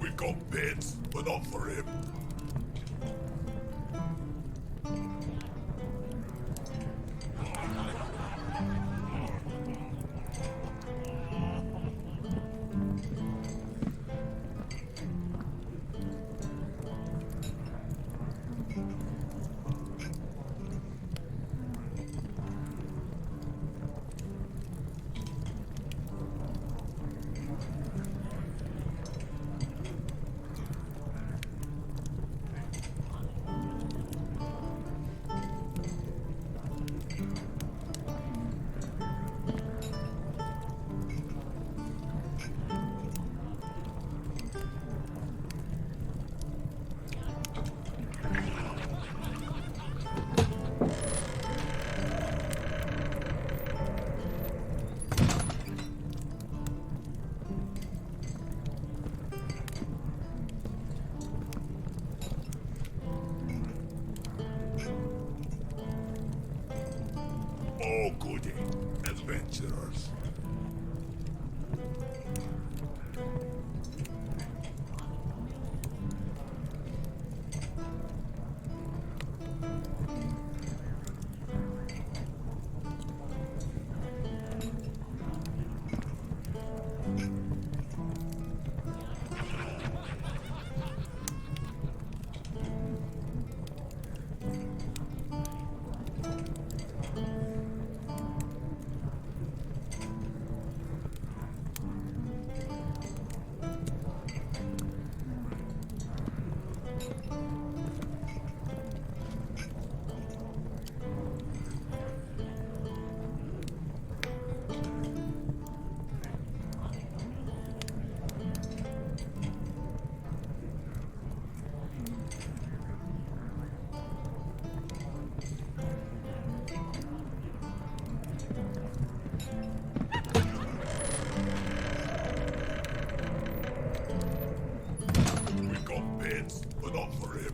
We got bits, but not for him. Oh, goody. Adventurers. But not for him.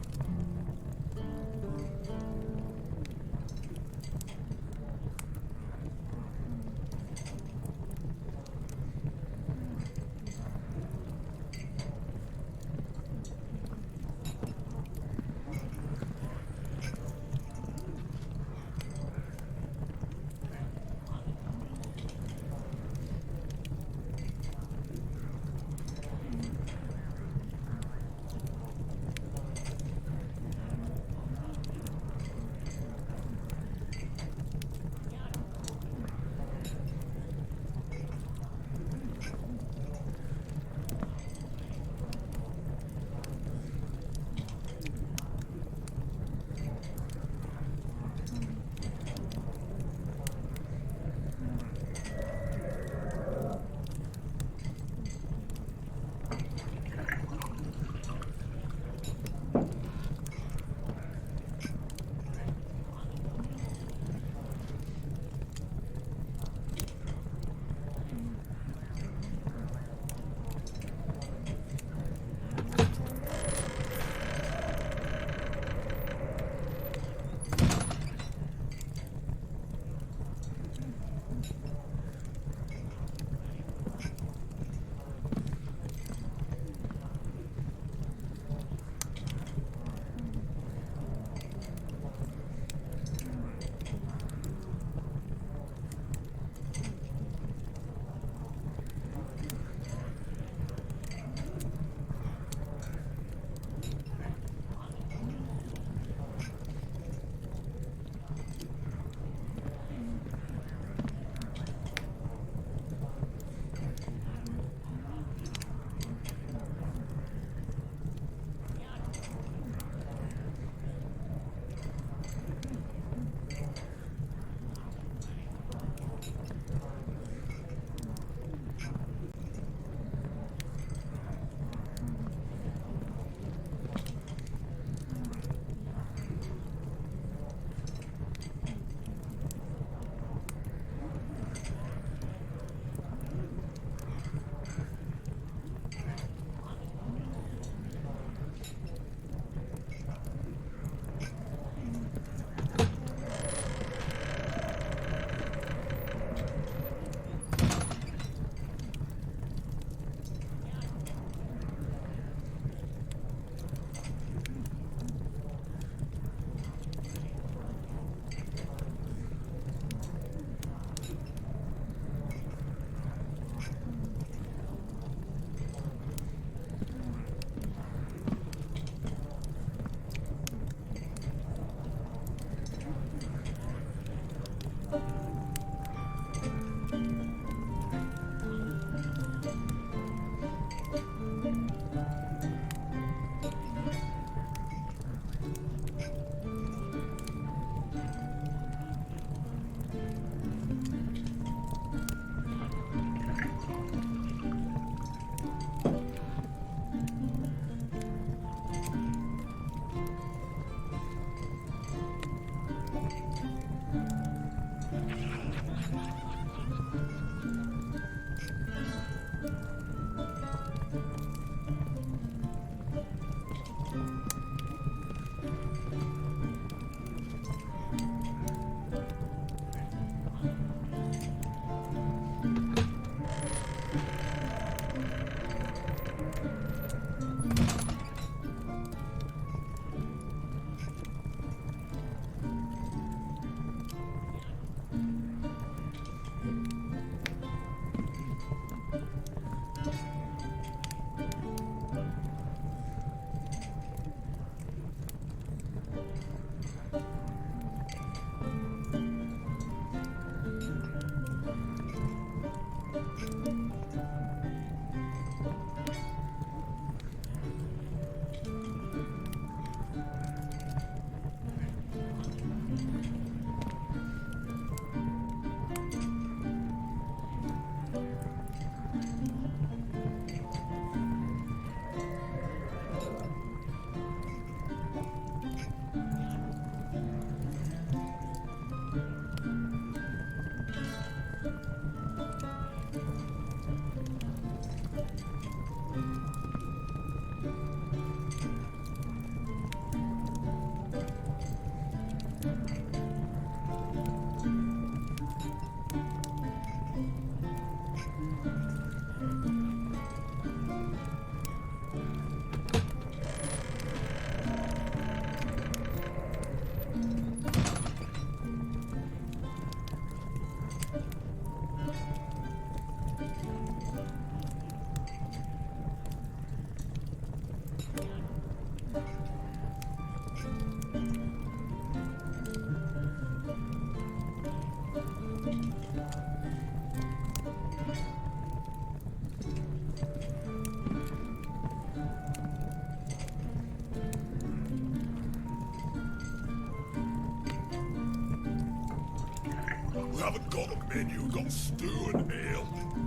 haven't got a menu, got stew and ale.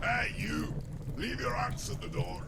Hey, you! Leave your axe at the door.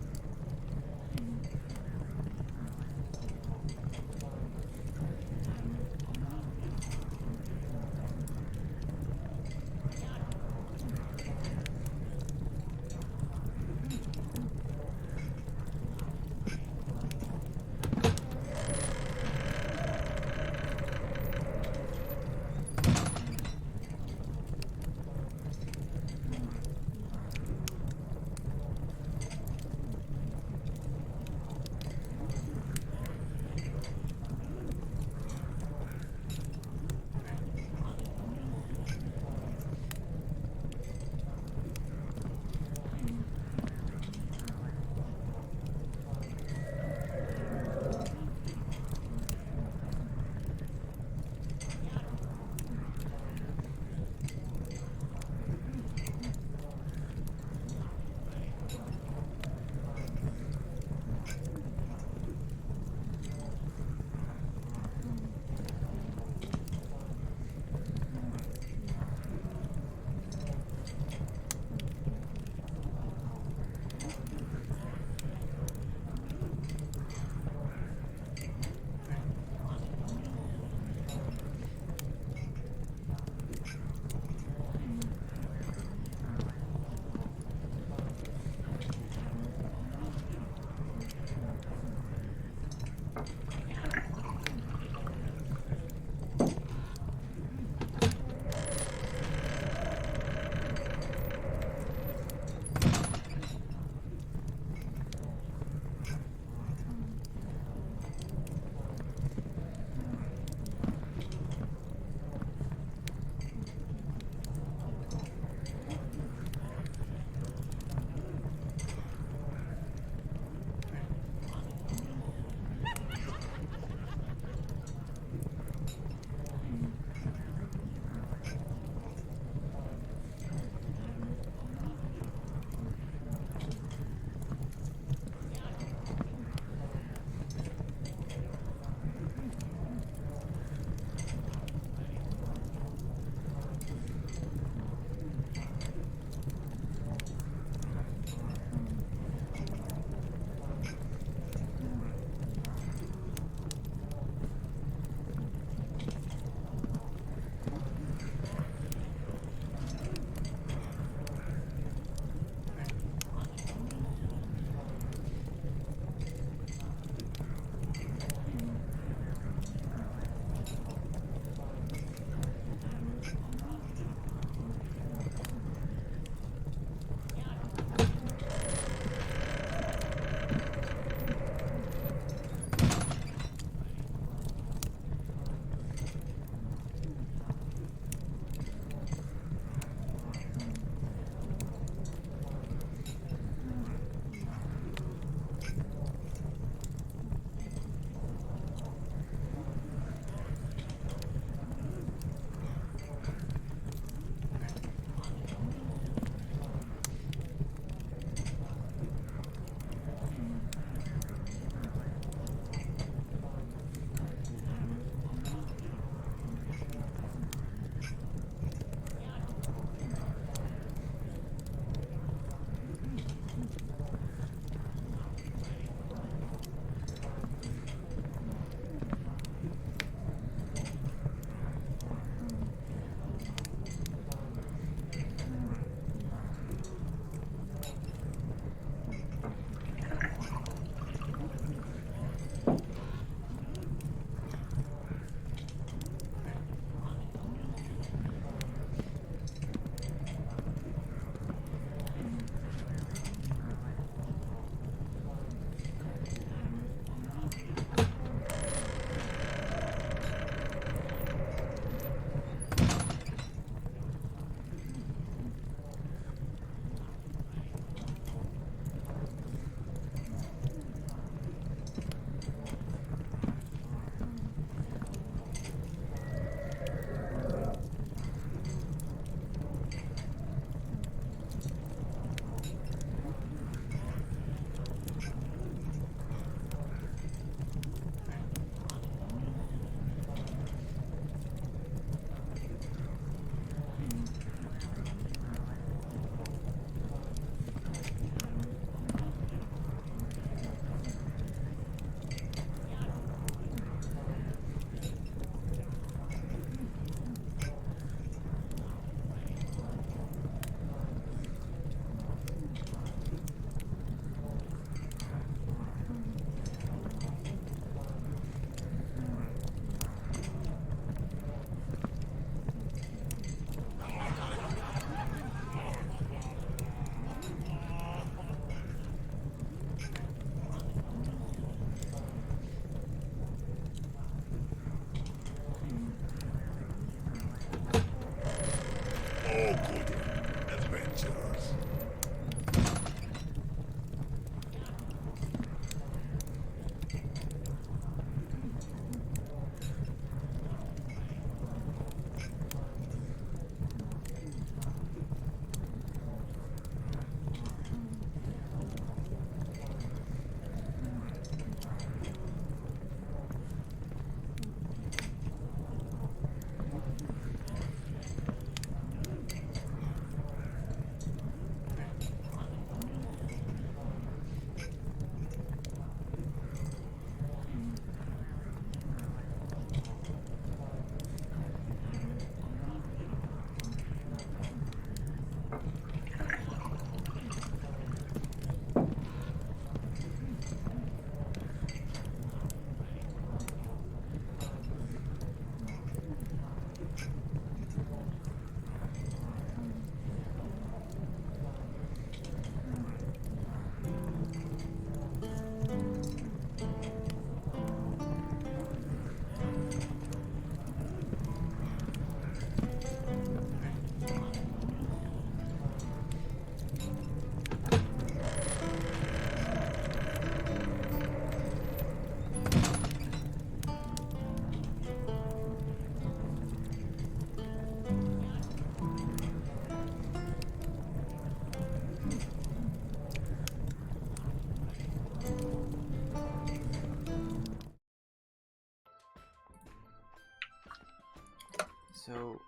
So,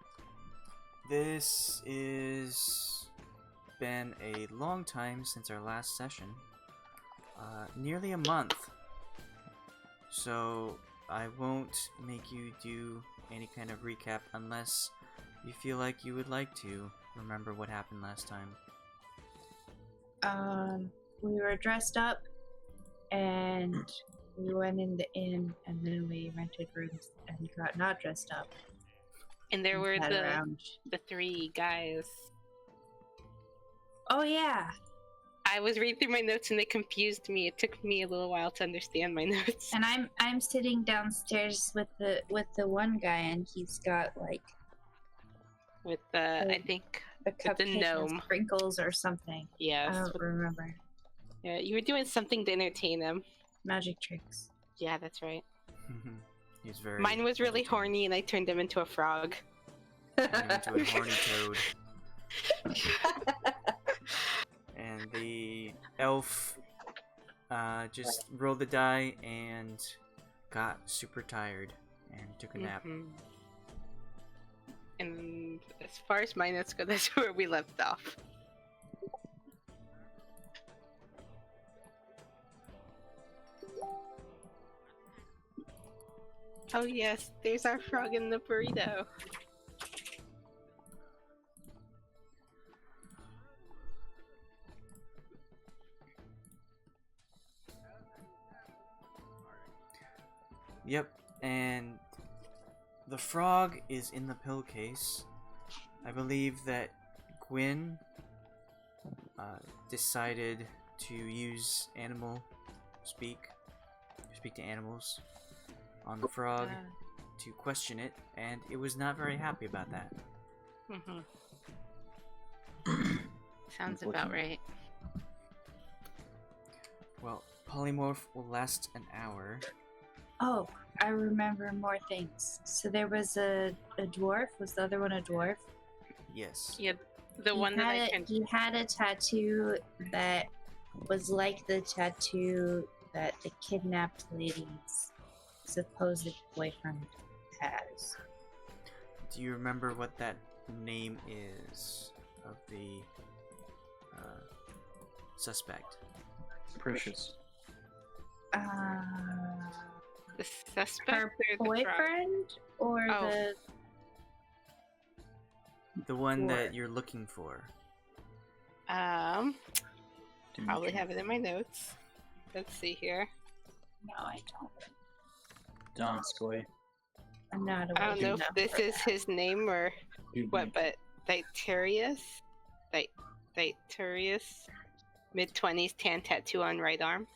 this is been a long time since our last session. Nearly a month. So, I won't make you do any kind of recap unless you feel like you would like to remember what happened last time. We were dressed up and we went in the inn and then we rented rooms and got not dressed up. And there were sat the around. 3 guys. Oh yeah. I was reading through my notes and they confused me. It took me a little while to understand my notes. And I'm sitting downstairs with the one guy and he's got like With the, I think, the with the cupcake gnome. and sprinkles or something. Yes. I don't remember. Yeah, you were doing something to entertain him. Magic tricks. Yeah, that's right. He's very. Mine was really horny and I turned him into a frog. Turned him into a horny toad. And the elf just rolled the die and got super tired and took a nap. And as far as my notes go, that's where we left off. Oh yes, there's our frog in the burrito. Yep, and the frog is in the pillowcase. I believe that Gwyn decided to use animal speak to animals on the frog to question it, and it was not very happy about that. Sounds about right. Well, polymorph will last an hour. Oh, I remember more things. So there was a dwarf. Was the other one a dwarf? Yes. Yeah, the one that I can. He had a tattoo that was like the tattoo that the kidnapped lady's supposed boyfriend has. Do you remember what that name is of the suspect? Precious. The suspect Her or the frog? boyfriend or Oh. The one that Dwarf. you're looking for. Probably have it in my notes. Let's see here. No, I don't. Donskoy. I'm not I don't know if enough this for is that. his name or what, but Diturius? Diturius? Mid-20s, tan tattoo on right arm.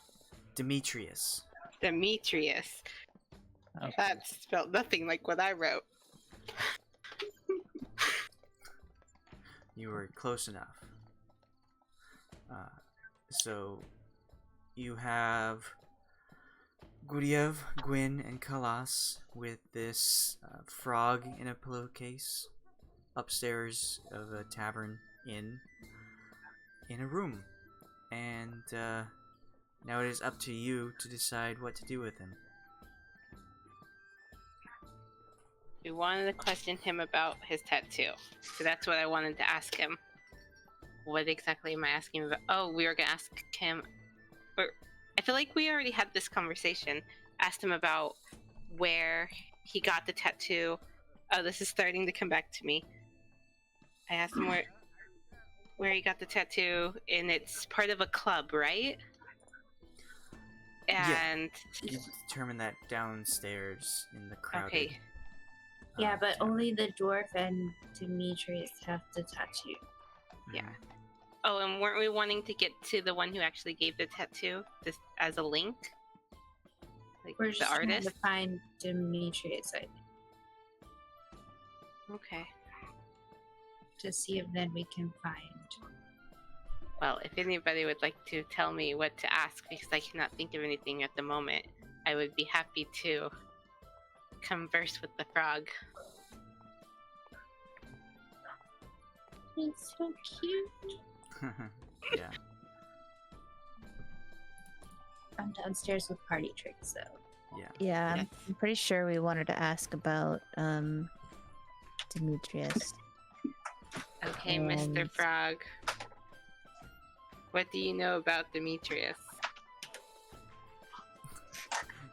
Demetrius. Demetrius. Okay. That spelled nothing like what I wrote. You were close enough. So, you have Guryev, Gwyn, and Khalas with this frog in a pillowcase upstairs of a tavern in a room. And now it is up to you to decide what to do with him. We wanted to question him about his tattoo. So that's what I wanted to ask him. What exactly am I asking him about? Oh, we were going to ask him... Or, I feel like we already had this conversation. Asked him about where he got the tattoo. Oh, this is starting to come back to me. I asked him where he got the tattoo, and it's part of a club, right? And... You determine that downstairs in the crowded... Okay. Yeah, but only the dwarf and Demetrius have the tattoo. Yeah. Oh, and weren't we wanting to get to the one who actually gave the tattoo just as a link? Like We're just the trying artist? to find Demetrius, I think, Okay. to see if then we can find. Well, if anybody would like to tell me what to ask, because I cannot think of anything at the moment, I would be happy to converse with the frog. He's so cute. Yeah. I'm downstairs with party tricks, though. Yeah. Yeah, Yes. I'm pretty sure we wanted to ask about Demetrius. Okay, Mr. And- Frog. What do you know about Demetrius?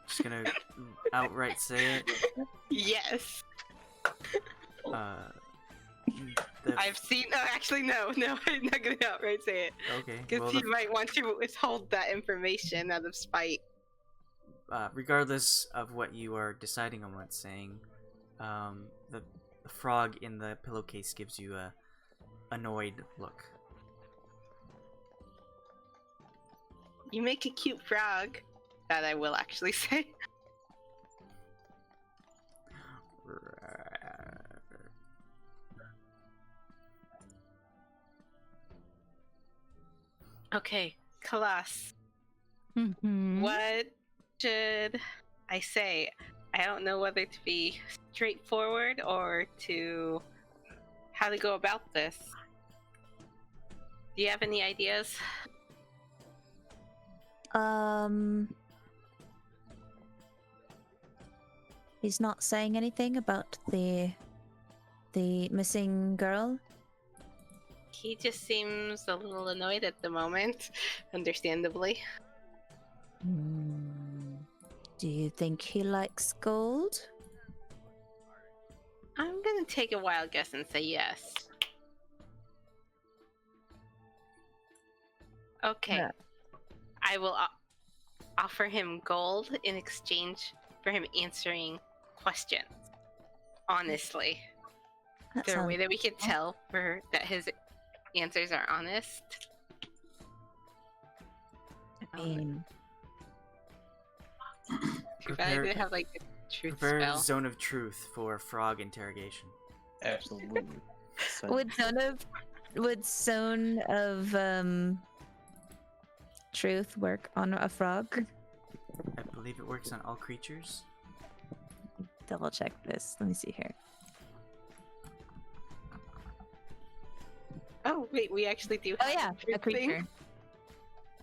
Just gonna outright say it. Yes. The- I've seen. Oh, actually, no. I'm not gonna outright say it okay. because Well, he might want to withhold that information out of spite. regardless of what you are deciding on what's saying, the frog in the pillowcase gives you a annoyed look. You make a cute frog. That I will actually say. Okay, Khalas. Mhm. What should I say? I don't know whether to be straightforward or to how to go about this. Do you have any ideas? He's not saying anything about the missing girl. He just seems a little annoyed at the moment, understandably. Do you think he likes gold? I'm gonna take a wild guess and say yes. Okay. Yeah. I will offer him gold in exchange for him answering questions. Honestly. Is That there a way sounds- that we can tell that his answers are honest? I mean, Too bad I Prepare- didn't have like a truth Prepare spell. zone of truth for frog interrogation. Absolutely. So, would zone of truth work on a frog? I believe it works on all creatures. Double check this. Let me see here. Oh wait, we actually do Oh have yeah, truth a creature. thing?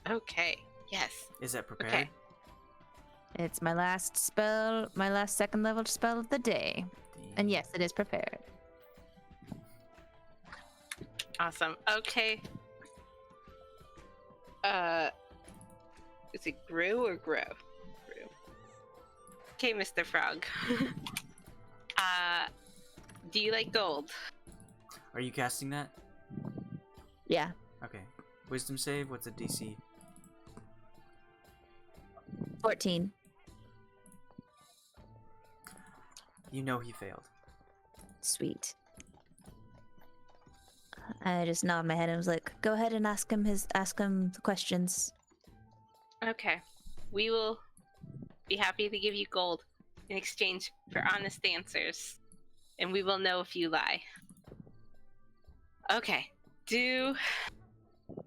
Okay. Yes. Is that prepared? Okay. It's my last spell, my last second level spell of the day. And yes, it is prepared. Awesome. Okay. Is it Grew or Grow? Grew. Okay, Mr. Frog. Do you like gold? Are you casting that? Yeah. Okay. Wisdom save. What's a DC? 14. You know he failed. Sweet. I just nod my head and was like, "Go ahead and ask him the questions." Okay. We will be happy to give you gold in exchange for honest answers. And we will know if you lie. Okay. Do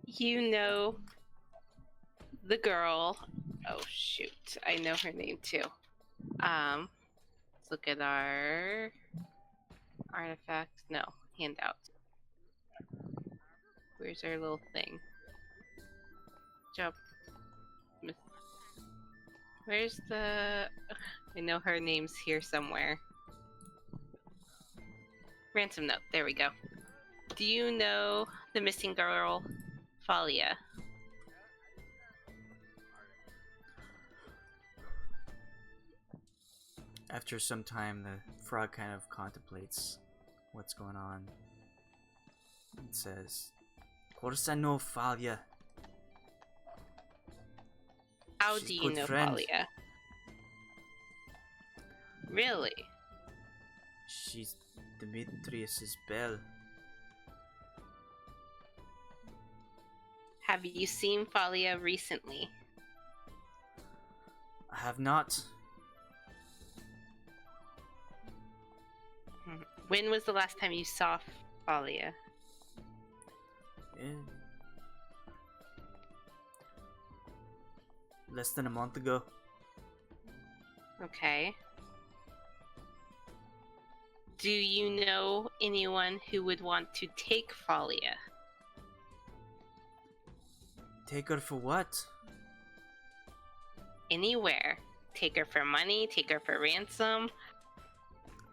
you know the girl? Oh shoot. I know her name too. Let's look at our artifact. No, handout. Where's our little thing? Jump. Where's the... I know her name's here somewhere. Ransom note. There we go. Do you know the missing girl, Falia? After some time, the frog kind of contemplates what's going on. It says, "Of course I know Falia. How She's do a you good know friend. Falia? Really? She's Demetrius's belle. Have you seen Falia recently? I have not. When was the last time you saw Falia? Eh, less than a month ago. Okay. Do you know anyone who would want to take Falia? Take her for what? Anywhere. Take her for money, take her for ransom.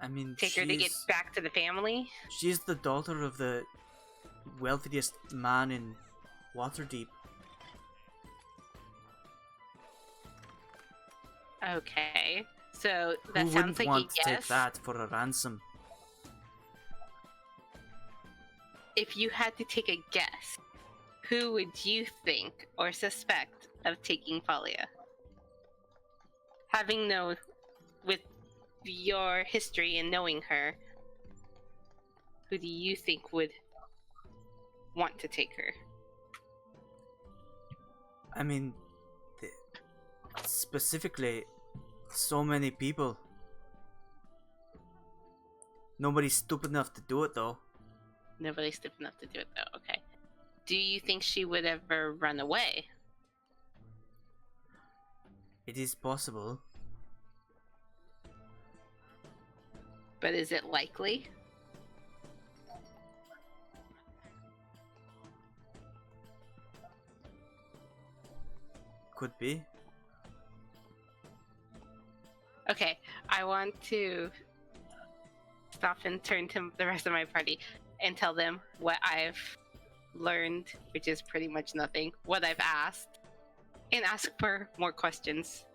I mean, Take her to get back to the family? she's the daughter of the wealthiest man in Waterdeep. Okay. So that Who sounds wouldn't like want a to take yes. that for a ransom? If you had to take a guess, who would you think or suspect of taking Thalia? Having known, with your history and knowing her, who do you think would want to take her? I mean, specifically, so many people. Nobody's stupid enough to do it, though. Nobody's stupid enough to do it, though. Okay. Do you think she would ever run away? It is possible. But is it likely? Could be. Okay, I want to stop and turn to the rest of my party and tell them what I've learned, which is pretty much nothing, what I've asked, and ask for more questions.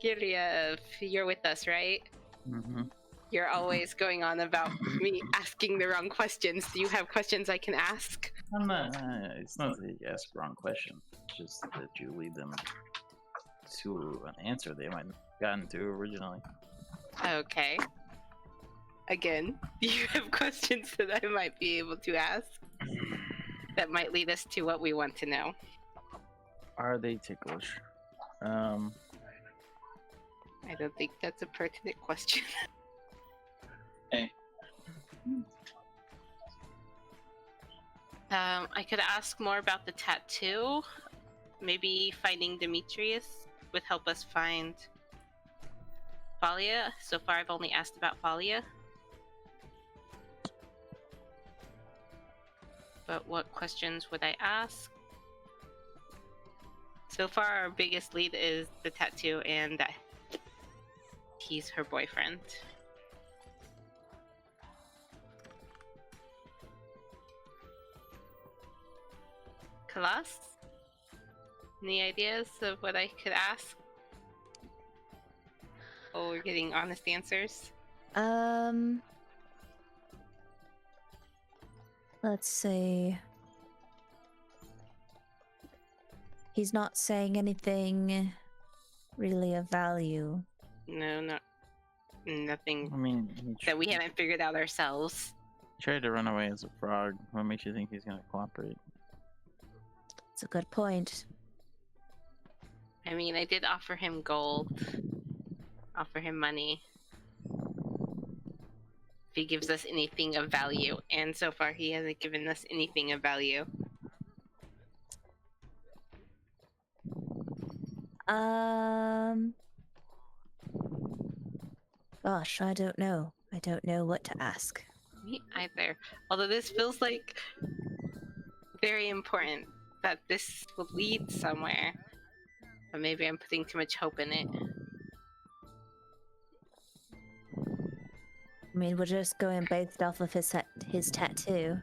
Guryev, you're with us, right? Mm-hmm. You're always going on about me asking the wrong questions. Do you have questions I can ask? I'm not. It's not that you ask the wrong question. It's just that you lead them to an answer they might not have gotten to originally. Okay. Again, do you have questions that I might be able to ask that might lead us to what we want to know? Are they ticklish? I don't think that's a pertinent question. Hey. I could ask more about the tattoo. Maybe finding Demetrius would help us find Thalia. So far, I've only asked about Thalia. But what questions would I ask? So far, our biggest lead is the tattoo and that he's her boyfriend. Khalas? Any ideas of what I could ask? Oh, we're getting honest answers. Let's see. He's not saying anything really of value. No, nothing I mean, he that we haven't figured out ourselves. tried to run away as a frog. What makes you think he's gonna cooperate? It's a good point. I mean, I did offer him gold, offer him money. If he gives us anything of value, and so far he hasn't given us anything of value. Gosh, I don't know. I don't know what to ask. Me either. Although this feels like very important that this will lead somewhere. But maybe I'm putting too much hope in it. I mean, we're just going based off of his tattoo.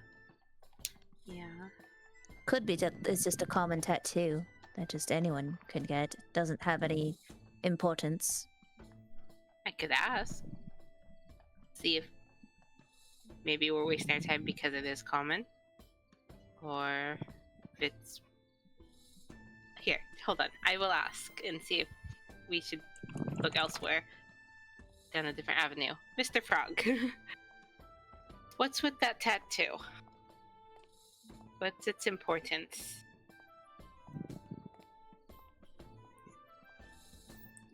Yeah. Could be that it's just a common tattoo that just anyone could get. Doesn't have any importance. I could ask. See if maybe we're wasting our time because it is common. Or if it's... Here, hold on. I will ask and see if we should look elsewhere. Down a different avenue. Mr. Frog. What's with that tattoo? What's its importance?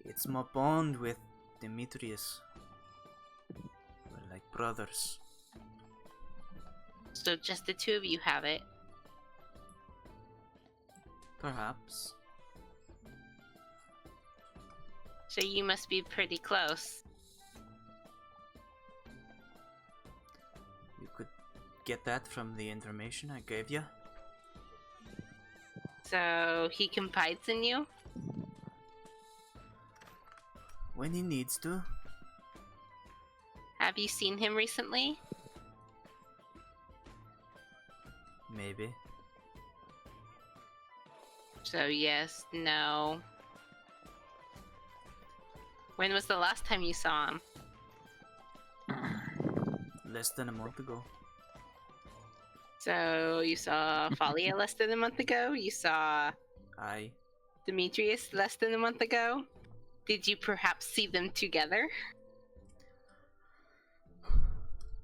It's my bond with Demetrius. We're like brothers. So just the two of you have it. Perhaps. So you must be pretty close. You could get that from the information I gave you. So he confides in you? when he needs to. Have you seen him recently? Maybe. So yes, no. When was the last time you saw him? Less than a month ago. So you saw Falia less than a month ago? You saw Aye. Demetrius less than a month ago? Did you perhaps see them together?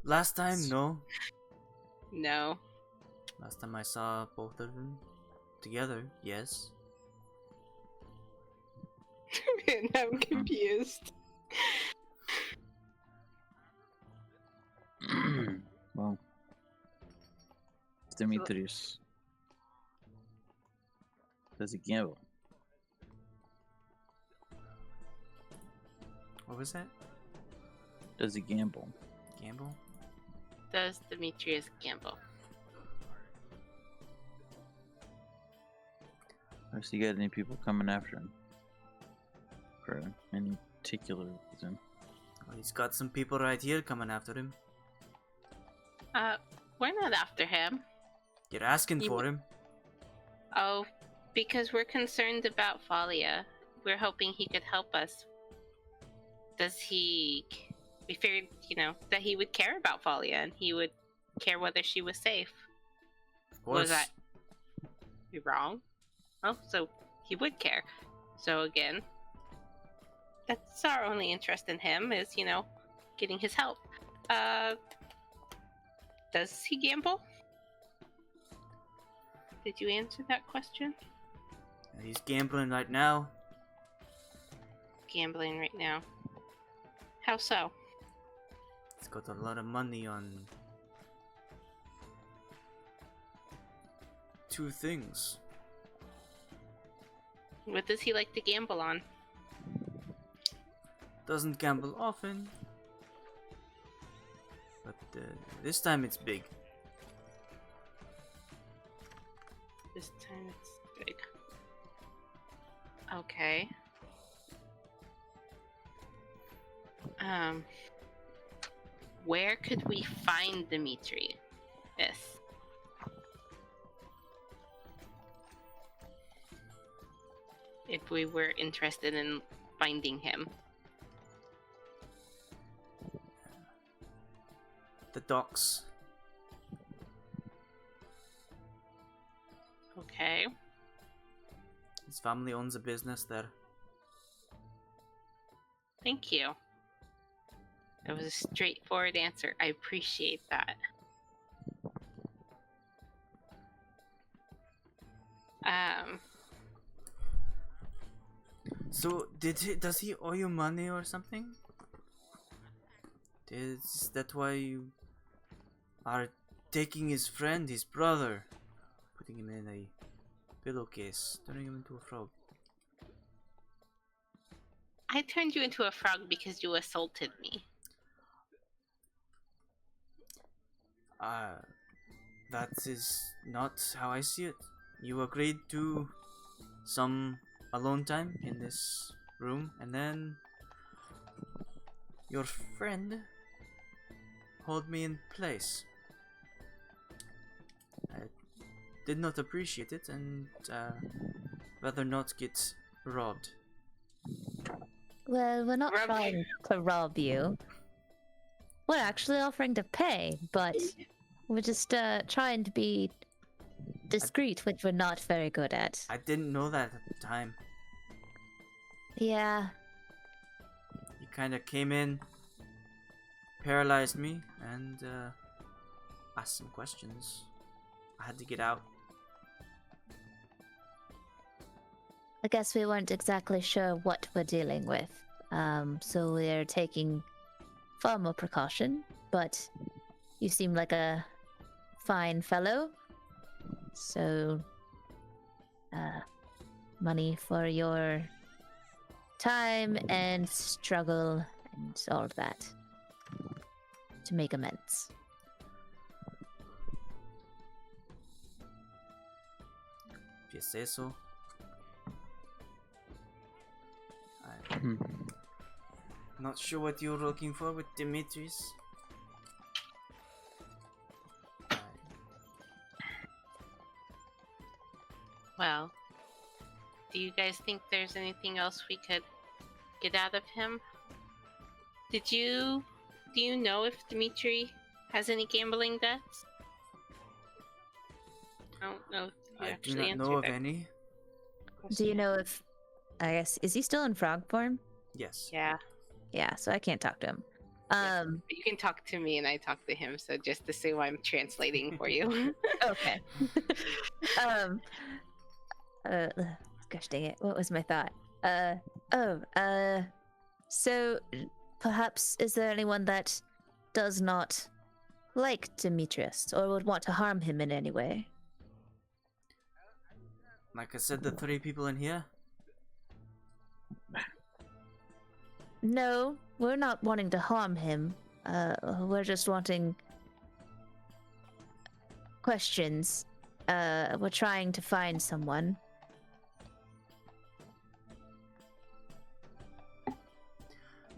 Last time, no. No. Last time I saw both of them together, yes. And I'm confused. Well, Demetrius. Does he gamble? What was that? Does he gamble? Gamble? Does Demetrius gamble? Or does he got any people coming after him? For any particular reason? Well, he's got some people right here coming after him. We're not after him. You're asking You- for him. Oh, because we're concerned about Falia. We're hoping he could help us. We figured, that he would care about Falia and he would care whether she was safe. Of course. Was I be wrong? Oh, so he would care. So again, that's our only interest in him is, getting his help. Does he gamble? Did you answer that question? He's gambling right now. Gambling right now. How so? He's got a lot of money on two things. What does he like to gamble on? Doesn't gamble often, but this time it's big. This time it's big. Okay. Where could we find Dimitri? Yes. If we were interested in finding him. The docks. Okay. His family owns a business there. Thank you. That was a straightforward answer. I appreciate that. So does he owe you money or something? Is that why you are taking his friend, his brother, putting him in a pillowcase, turning him into a frog? I turned you into a frog because you assaulted me. That is not how I see it. You agreed to some alone time in this room, and then your friend hold me in place. I did not appreciate it, and rather not get robbed. Well, we're not Rob- trying to rob you. We're actually offering to pay, but we're just trying to be discreet, which we're not very good at. I didn't know that at the time. Yeah, You kind of came in, paralyzed me, and asked some questions. I had to get out. I guess we weren't exactly sure what we're dealing with. So we're taking far more precaution, but you seem like a fine fellow. So, money for your time and struggle and all of that to make amends. If you say so. Not sure what you're looking for with Demetrius. Well, do you guys think there's anything else we could get out of him? Do you know if Dimitri has any gambling debts? I don't know if you I do actually not know of answered that any. Do you know if, I guess, is he still in frog form? Yes. Yeah. Yeah, so I can't talk to him. But you can talk to me and I talk to him, so just to say why I'm translating for you. Okay. Gosh dang it, what was my thought? So perhaps is there anyone that does not like Demetrius or would want to harm him in any way? Like I said, the 3 people in here. No, we're not wanting to harm him. We're just wanting questions. We're trying to find someone.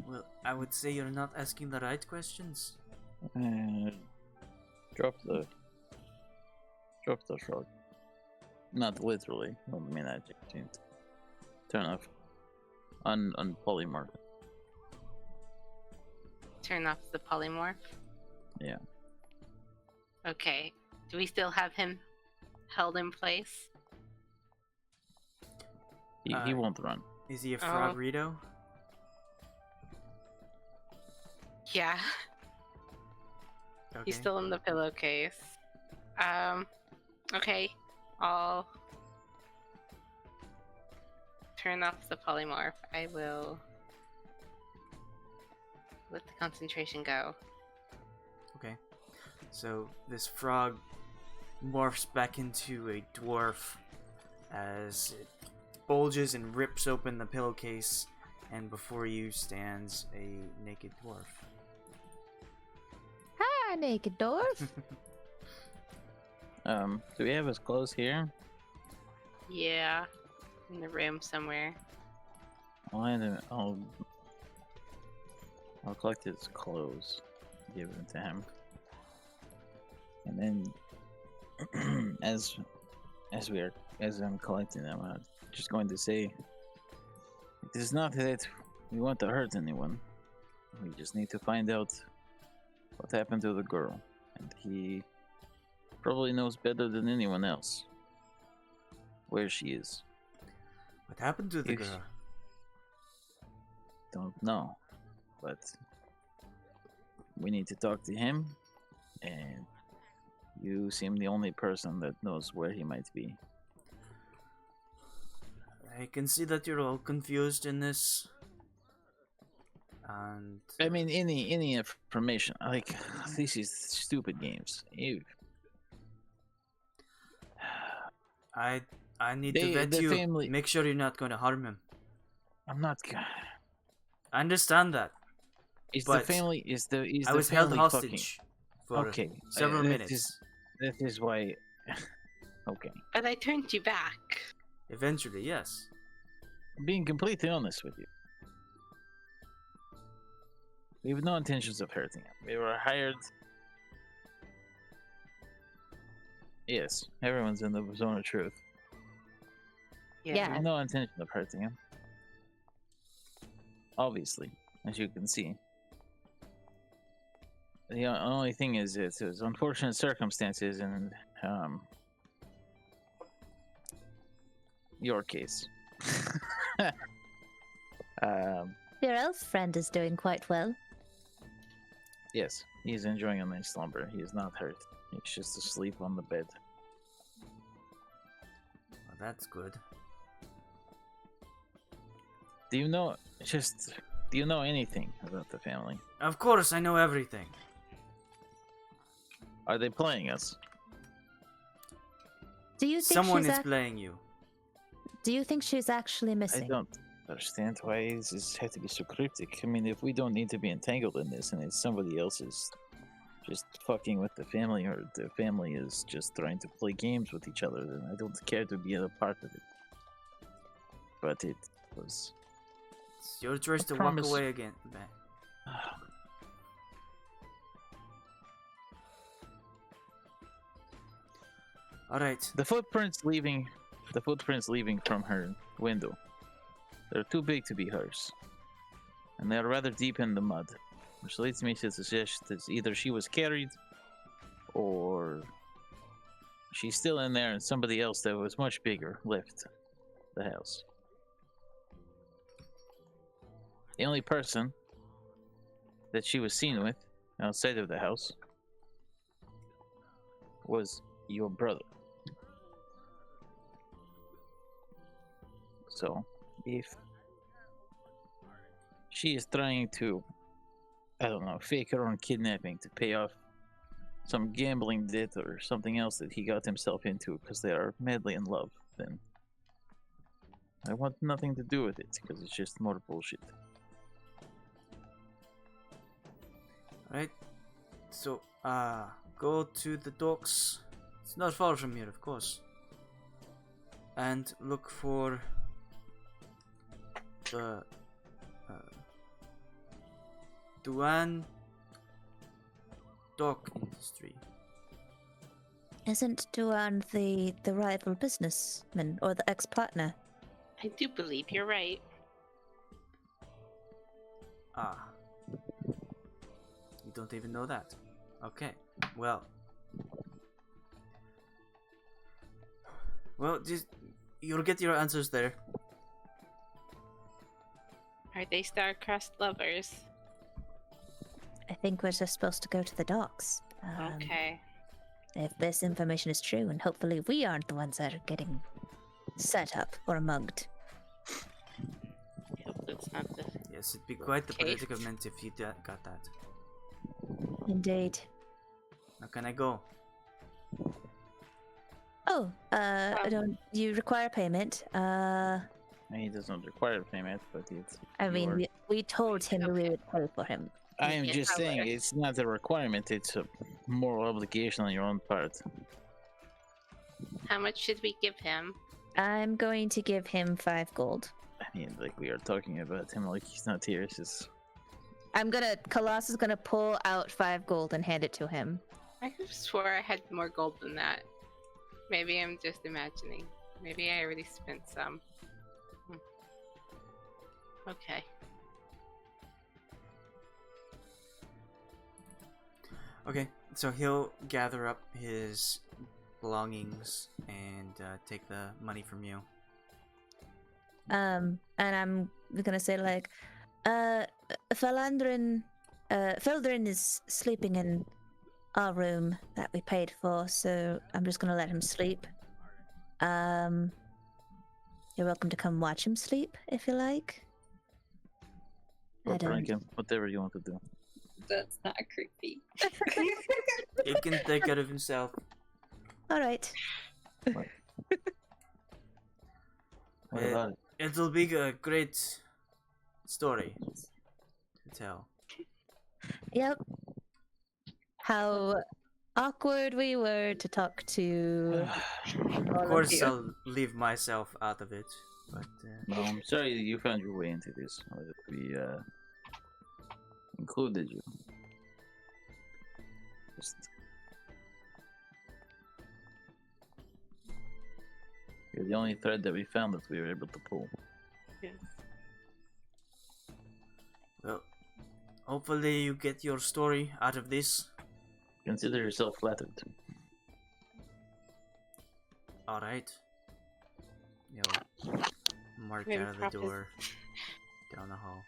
Well, I would say you're not asking the right questions. Drop the frog. Not literally. I don't mean that. Turn off. On polymorph. Turn off the polymorph? Yeah. Okay. Do we still have him held in place? He won't run. Is he a frog-rito? Yeah. Okay. He's still in the pillowcase. Okay. I'll turn off the polymorph. I will let the concentration go. Okay. So this frog morphs back into a dwarf as it bulges and rips open the pillowcase, and before you stands a naked dwarf. Hi, naked dwarf. Do we have his clothes here? Yeah. In the room somewhere. I'll collect his clothes, give them to him, and then as I'm collecting them, I'm just going to say, it is not that we want to hurt anyone. We just need to find out what happened to the girl, and he probably knows better than anyone else where she is. What happened to the If- girl? Don't know, but we need to talk to him, and you seem the only person that knows where he might be. I can see that you're all confused in this. And I mean, any information, like, this is stupid games. I need They- to vet the you. family- Make sure you're not going to harm him. I'm not. I understand that. Is But the family? Is the I was held family hostage for Okay, several that minutes. That is why. Okay, But I turned you back. Eventually, yes. I'm being completely honest with you. We have no intentions of hurting him. We were hired. Yes, everyone's in the zone of truth. We Yeah. have no intention of hurting him. Obviously, as you can see. The only thing is, it was unfortunate circumstances, and your case. Your elf friend is doing quite well. Yes, he's enjoying a nice slumber. He is not hurt. He's just asleep on the bed. Well, that's good. Do you know anything about the family? Of course, I know everything. Are they playing us? Do you think Someone she's is playing you. Do you think she's actually I missing? don't understand why this has to be so cryptic. I mean, if we don't need to be entangled in this, and it's somebody else is just fucking with the family, or the family is just trying to play games with each other, then I don't care to be a part of it. But it was It's your choice to promise- walk away again. Alright. The footprints leaving from her window. They're too big to be hers. And they're rather deep in the mud. Which leads me to suggest that either she was carried or she's still in there and somebody else that was much bigger left the house. The only person that she was seen with outside of the house was your brother. So, if she is trying to, I don't know, fake her own kidnapping to pay off some gambling debt or something else that he got himself into because they are madly in love, then I want nothing to do with it because it's just more bullshit. Alright. So, go to the docks. It's not far from here, of course. And look for the Duan dock industry. Isn't Duan the rival businessman or the ex-partner? I do believe you're right. Ah. You don't even know that. Okay. Well, just you'll get your answers there. Are they star-crossed lovers? I think we're just supposed to go to the docks. Okay. If this information is true, and hopefully we aren't the ones that are getting set up or mugged. I hope it's not the... Yes, it'd be quite the Okay. predicament if you got that. Indeed. Now can I go? Oh, don't you require payment? He doesn't require payment, but it's. I mean, your- we told him we would pay for him. I am Yeah, just saying, however. it's not a requirement, it's a moral obligation on your own part. How much should we give him? I'm going to give him 5 gold. I mean, like, we are talking about him like he's not here, it's just. Khalas is gonna pull out 5 gold and hand it to him. I could have swore I had more gold than that. Maybe I'm just imagining. Maybe I already spent some. Okay. Okay, so he'll gather up his belongings and take the money from you. And I'm gonna say like, Feldrin is sleeping in our room that we paid for, so I'm just gonna let him sleep. You're welcome to come watch him sleep if you like. Or I don't. prank him, whatever you want to do. That's not creepy. He can take care of himself. All right. What Uh, about it? It'll be a great story to tell. Yep. How awkward we were to talk to. Of course, I'll leave myself out of it, but Well, I'm sorry you found your way into this, or that we included you. Just... You're the only thread that we found that we were able to pull. Yes. well, hopefully you get your story out of this. Consider yourself flattered. All right. You'll march Maybe out of the propos- door down the hall.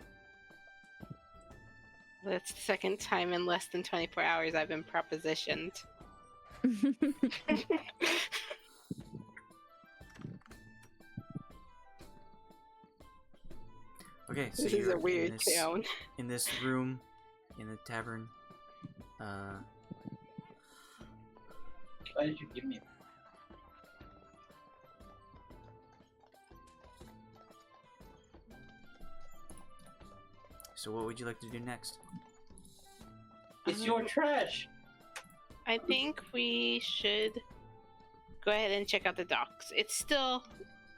That's the second time in less than 24 hours I've been propositioned. Okay, so This is you're a weird town. in this room in the tavern. Why did you give me? So what would you like to do next? It's your trash. I think we should go ahead and check out the docks. It's still...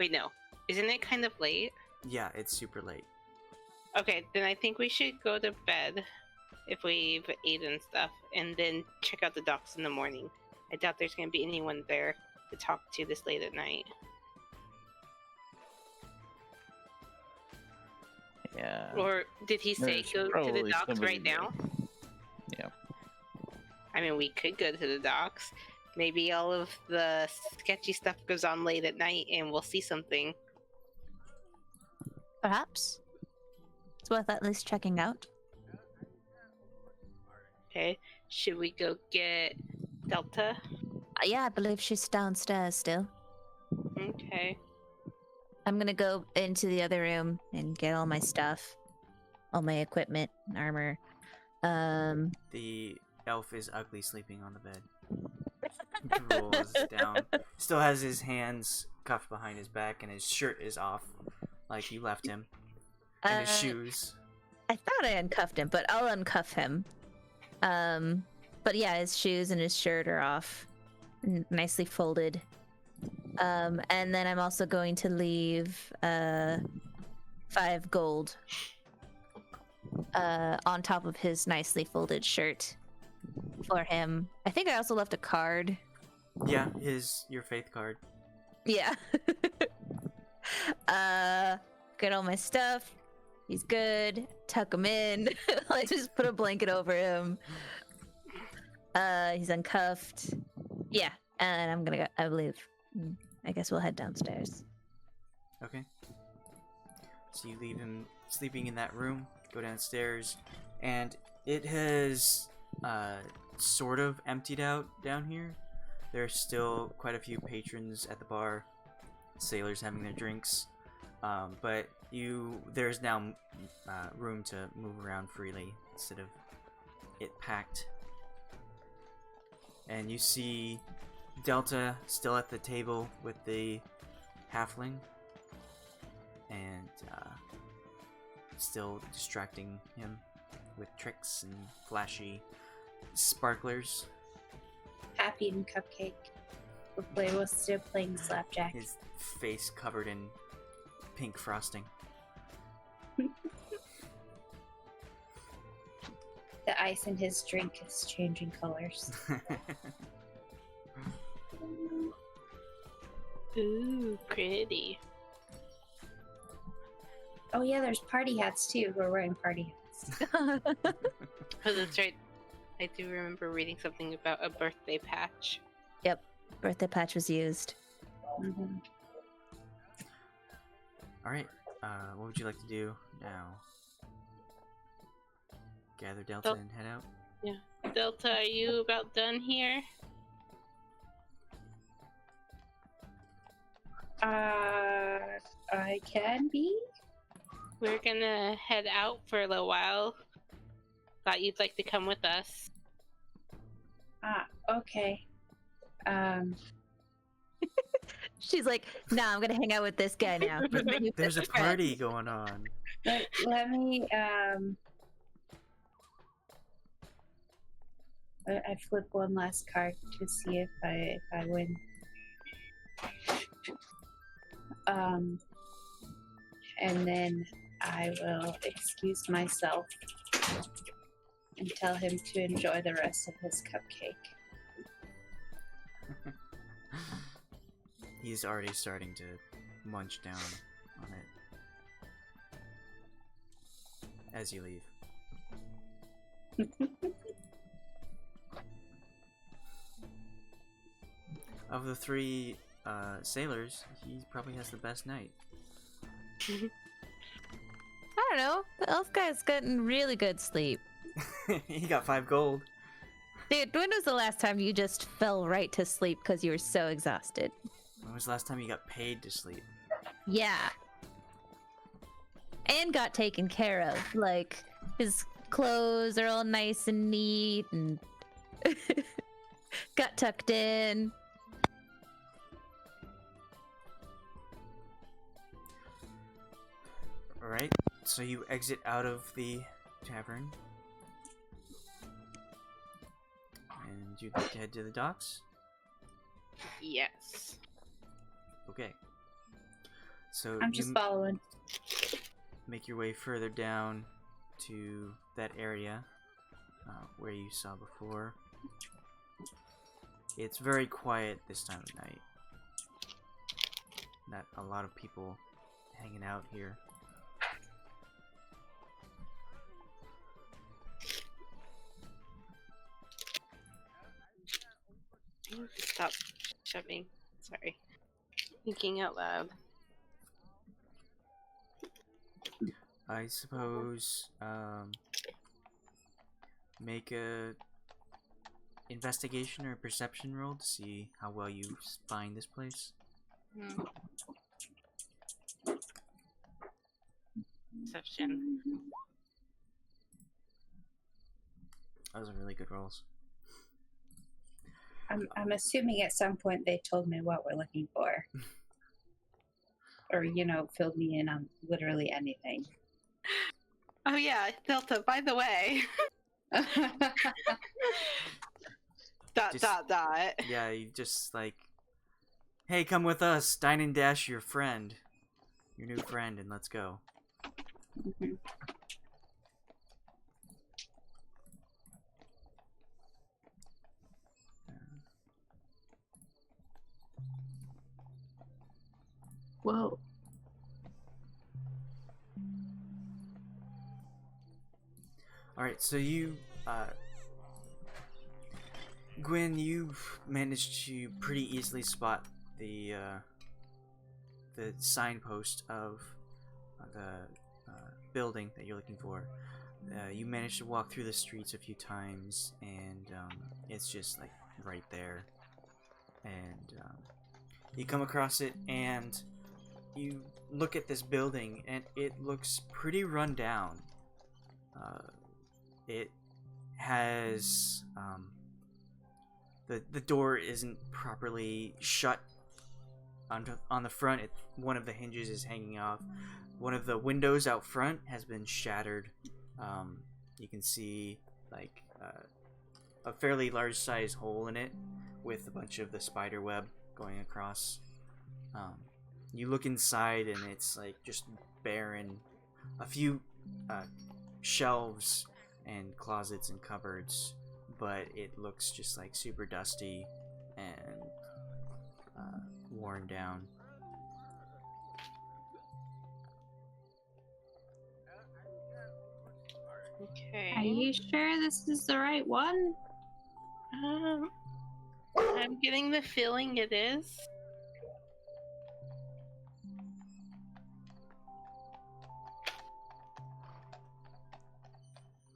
Wait, no. Isn't it kind of late? Yeah, it's super late. Okay, then I think we should go to bed if we've eaten stuff, and then check out the docks in the morning. I doubt there's gonna be anyone there to talk to this late at night. Yeah. Or did he say There's go to the probably docks somebody right now? Yeah. I mean, we could go to the docks. Maybe all of the sketchy stuff goes on late at night and we'll see something. Perhaps. It's worth at least checking out. Okay, should we go get Delta? Yeah, I believe she's downstairs still. Okay. I'm gonna go into the other room and get all my stuff. All my equipment, armor. The elf is ugly sleeping on the bed. Rolls down. Still has his hands cuffed behind his back and his shirt is off. Like you left him. And his shoes. I thought I uncuffed him, but I'll uncuff him. But yeah, his shoes and his shirt are off. Nicely folded. And then I'm also going to leave 5 gold on top of his nicely folded shirt for him. I think I also left a card. Yeah, your faith card. Yeah. Get all my stuff. He's good. Tuck him in. I just put a blanket over him. He's uncuffed. Yeah, and I'm gonna go. I believe. I guess we'll head downstairs. Okay. So you leave him sleeping in that room, go downstairs, and it has sort of emptied out down here. There's still quite a few patrons at the bar, sailors having their drinks, but there's now room to move around freely instead of it packed. And you see Delta still at the table with the halfling, and still distracting him with tricks and flashy sparklers. Happy and Cupcake. Hopefully we're still playing Slapjack. His face covered in pink frosting. The ice in his drink is changing colors. Ooh, pretty. Oh yeah, there's party hats too. We're wearing party hats. Oh, that's right. I do remember reading something about a birthday patch. Yep, birthday patch was used. Mhm. Alright, what would you like to do now? Gather Delta and head out? Yeah. Delta, are you about done here? I can be. We're gonna head out for a little while. Thought you'd like to come with us. Okay. She's like, nah, I'm gonna hang out with this guy now. There's a party going on. Let me I flip one last card to see if I win. And then I will excuse myself and tell him to enjoy the rest of his cupcake. He's already starting to munch down on it as you leave. Of the 3 sailors, he probably has the best night. I don't know. The elf guy's gotten really good sleep. He got 5 gold. Dude, when was the last time you just fell right to sleep because you were so exhausted? When was the last time you got paid to sleep? Yeah. And got taken care of. Like, his clothes are all nice and neat and got tucked in. Alright, so you exit out of the tavern. And you'd like to head to the docks? Yes. Okay. So I'm just following. make your way further down to that area where you saw before. It's very quiet this time of night. Not a lot of people hanging out here. Stop shoving. Sorry. Thinking out loud. I suppose make a investigation or perception roll to see how well you find this place. Perception. Those are really good rolls. I'm assuming at some point they told me what we're looking for. Or, filled me in on literally anything. Oh yeah, Delta, by the way. Dot. Yeah, you just like, hey, come with us, dine and dash your friend, your new friend, and let's go. Mhm. Whoa. Alright, so you, Gwyn, you've managed to pretty easily spot the signpost of the building that you're looking for. You managed to walk through the streets a few times, and it's just like right there. And you come across it, and you look at this building, and it looks pretty run down. It has the door isn't properly shut on the front. One of the hinges is hanging off. One of the windows out front has been shattered. You can see like a fairly large size hole in it with a bunch of the spider web going across. You look inside, and it's like just barren. A few shelves and closets and cupboards, but it looks just like super dusty and worn down. Okay. Are you sure this is the right one? I'm getting the feeling it is.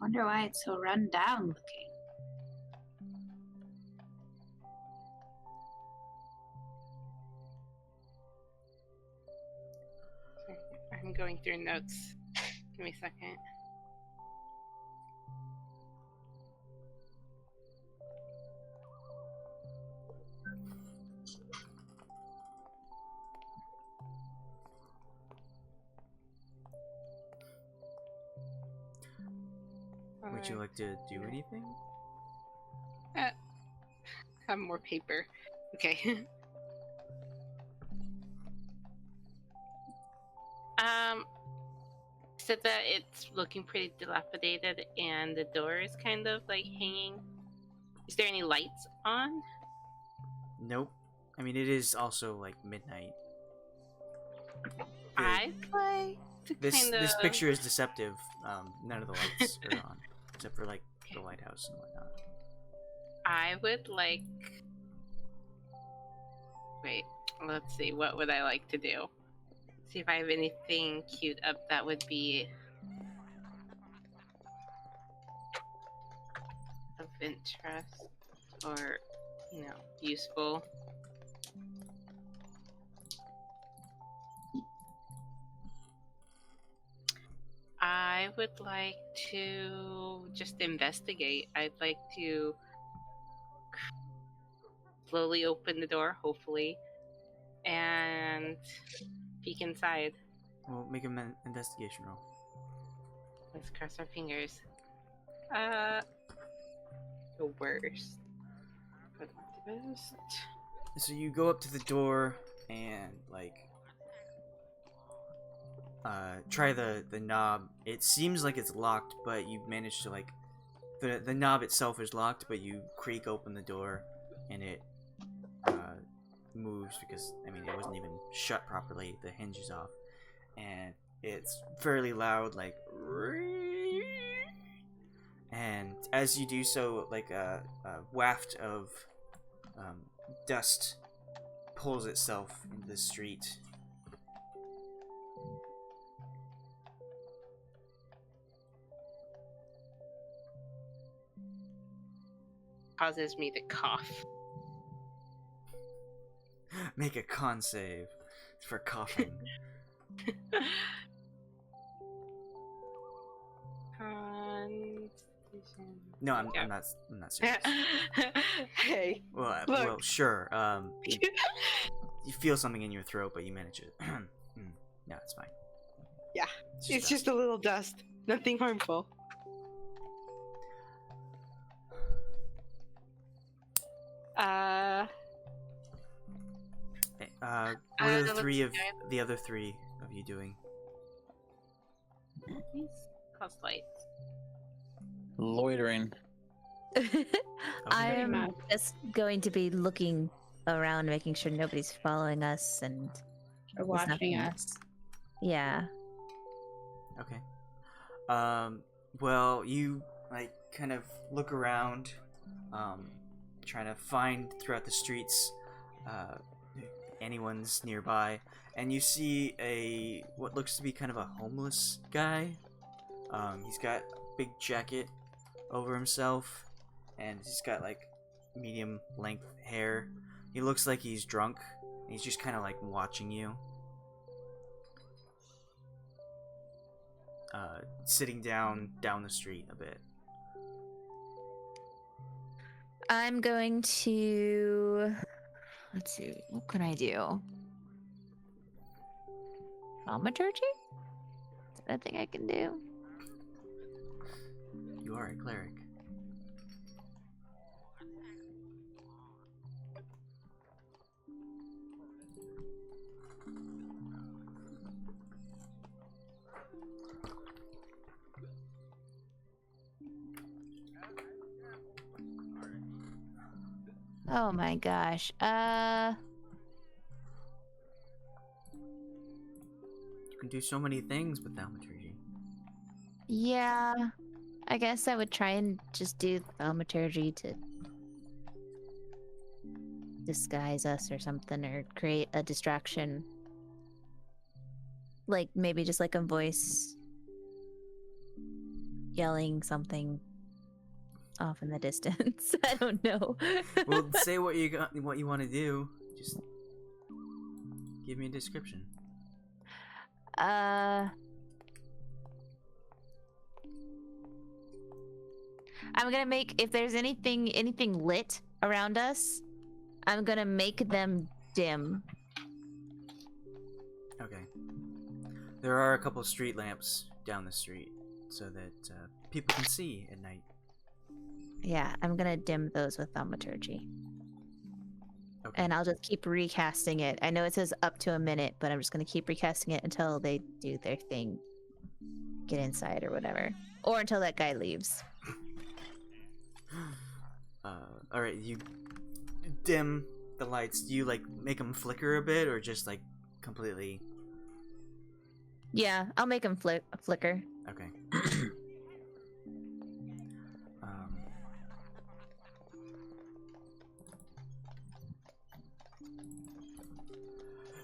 Wonder why it's so run down looking. I'm going through notes. Give me a second. Would you like to do anything? Have more paper. Okay. Said that it's looking pretty dilapidated and the door is kind of like hanging. Is there any lights on? Nope. I mean, it is also like midnight. I'd like to kind of. This picture is deceptive. None of the lights are on, except for like the lighthouse and whatnot. I would like. Wait, let's see. What would I like to do? See if I have anything queued up that would be of interest or, useful. I would like to just investigate. I'd like to slowly open the door, hopefully, and peek inside. Well, make an investigation roll. Let's cross our fingers. The worst. But not the best. So you go up to the door, and like try the knob. It seems like it's locked, but you manage to like the knob itself is locked, but you creak open the door, and it moves because I mean it wasn't even shut properly. The hinge is off, and it's fairly loud, like. And as you do so, like a waft of dust pulls itself into the street. Causes me to cough. Make a con save for coughing. No, I'm not serious. Hey, Well, sure. You feel something in your throat, but you manage it. No, it's fine. Yeah, it's dust. just a little dust. Nothing harmful. What are the other three of you doing? Cause lights. Loitering. I'm mad. just going to be looking around, making sure nobody's following us and Or there's watching nothing. us. Yeah. Okay. Well, you like kind of look around, trying to find throughout the streets, anyone's nearby, and you see what looks to be kind of a homeless guy. He's got a big jacket over himself, and he's got like medium length hair. He looks like he's drunk, and he's just kind of like watching you. Sitting down the street a bit. I'm going to... Let's see. What can I do? Thaumaturgy? Is that a thing I can do? You are a cleric. Oh my gosh. You can do so many things with thaumaturgy. Yeah. I guess I would try and just do thaumaturgy to disguise us or something, or create a distraction. Like, maybe just like a voice yelling something off in the distance. I don't know. Well, say what you want to do. Just give me a description. I'm gonna make, if there's anything lit around us, I'm gonna make them dim. Okay. There are a couple of street lamps down the street so that people can see at night. Yeah, I'm gonna dim those with thaumaturgy. Okay. And I'll just keep recasting it. I know it says up to a minute, but I'm just gonna keep recasting it until they do their thing. Get inside or whatever. Or until that guy leaves. Alright, you dim the lights. Do you like make them flicker a bit, or just like completely? Yeah, I'll make him flicker. Okay.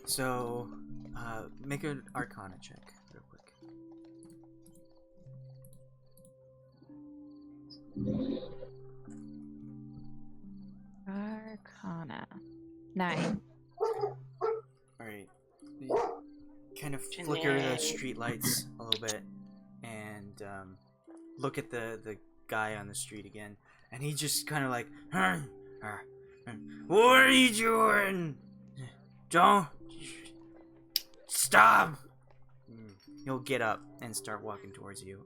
So, make an Arcana check real quick. Arcana. 9. Alright. You kind of flicker the street lights a little bit, and look at the guy on the street again, and he just kind of like, what are you doing? Don't stop. He'll get up and start walking towards you.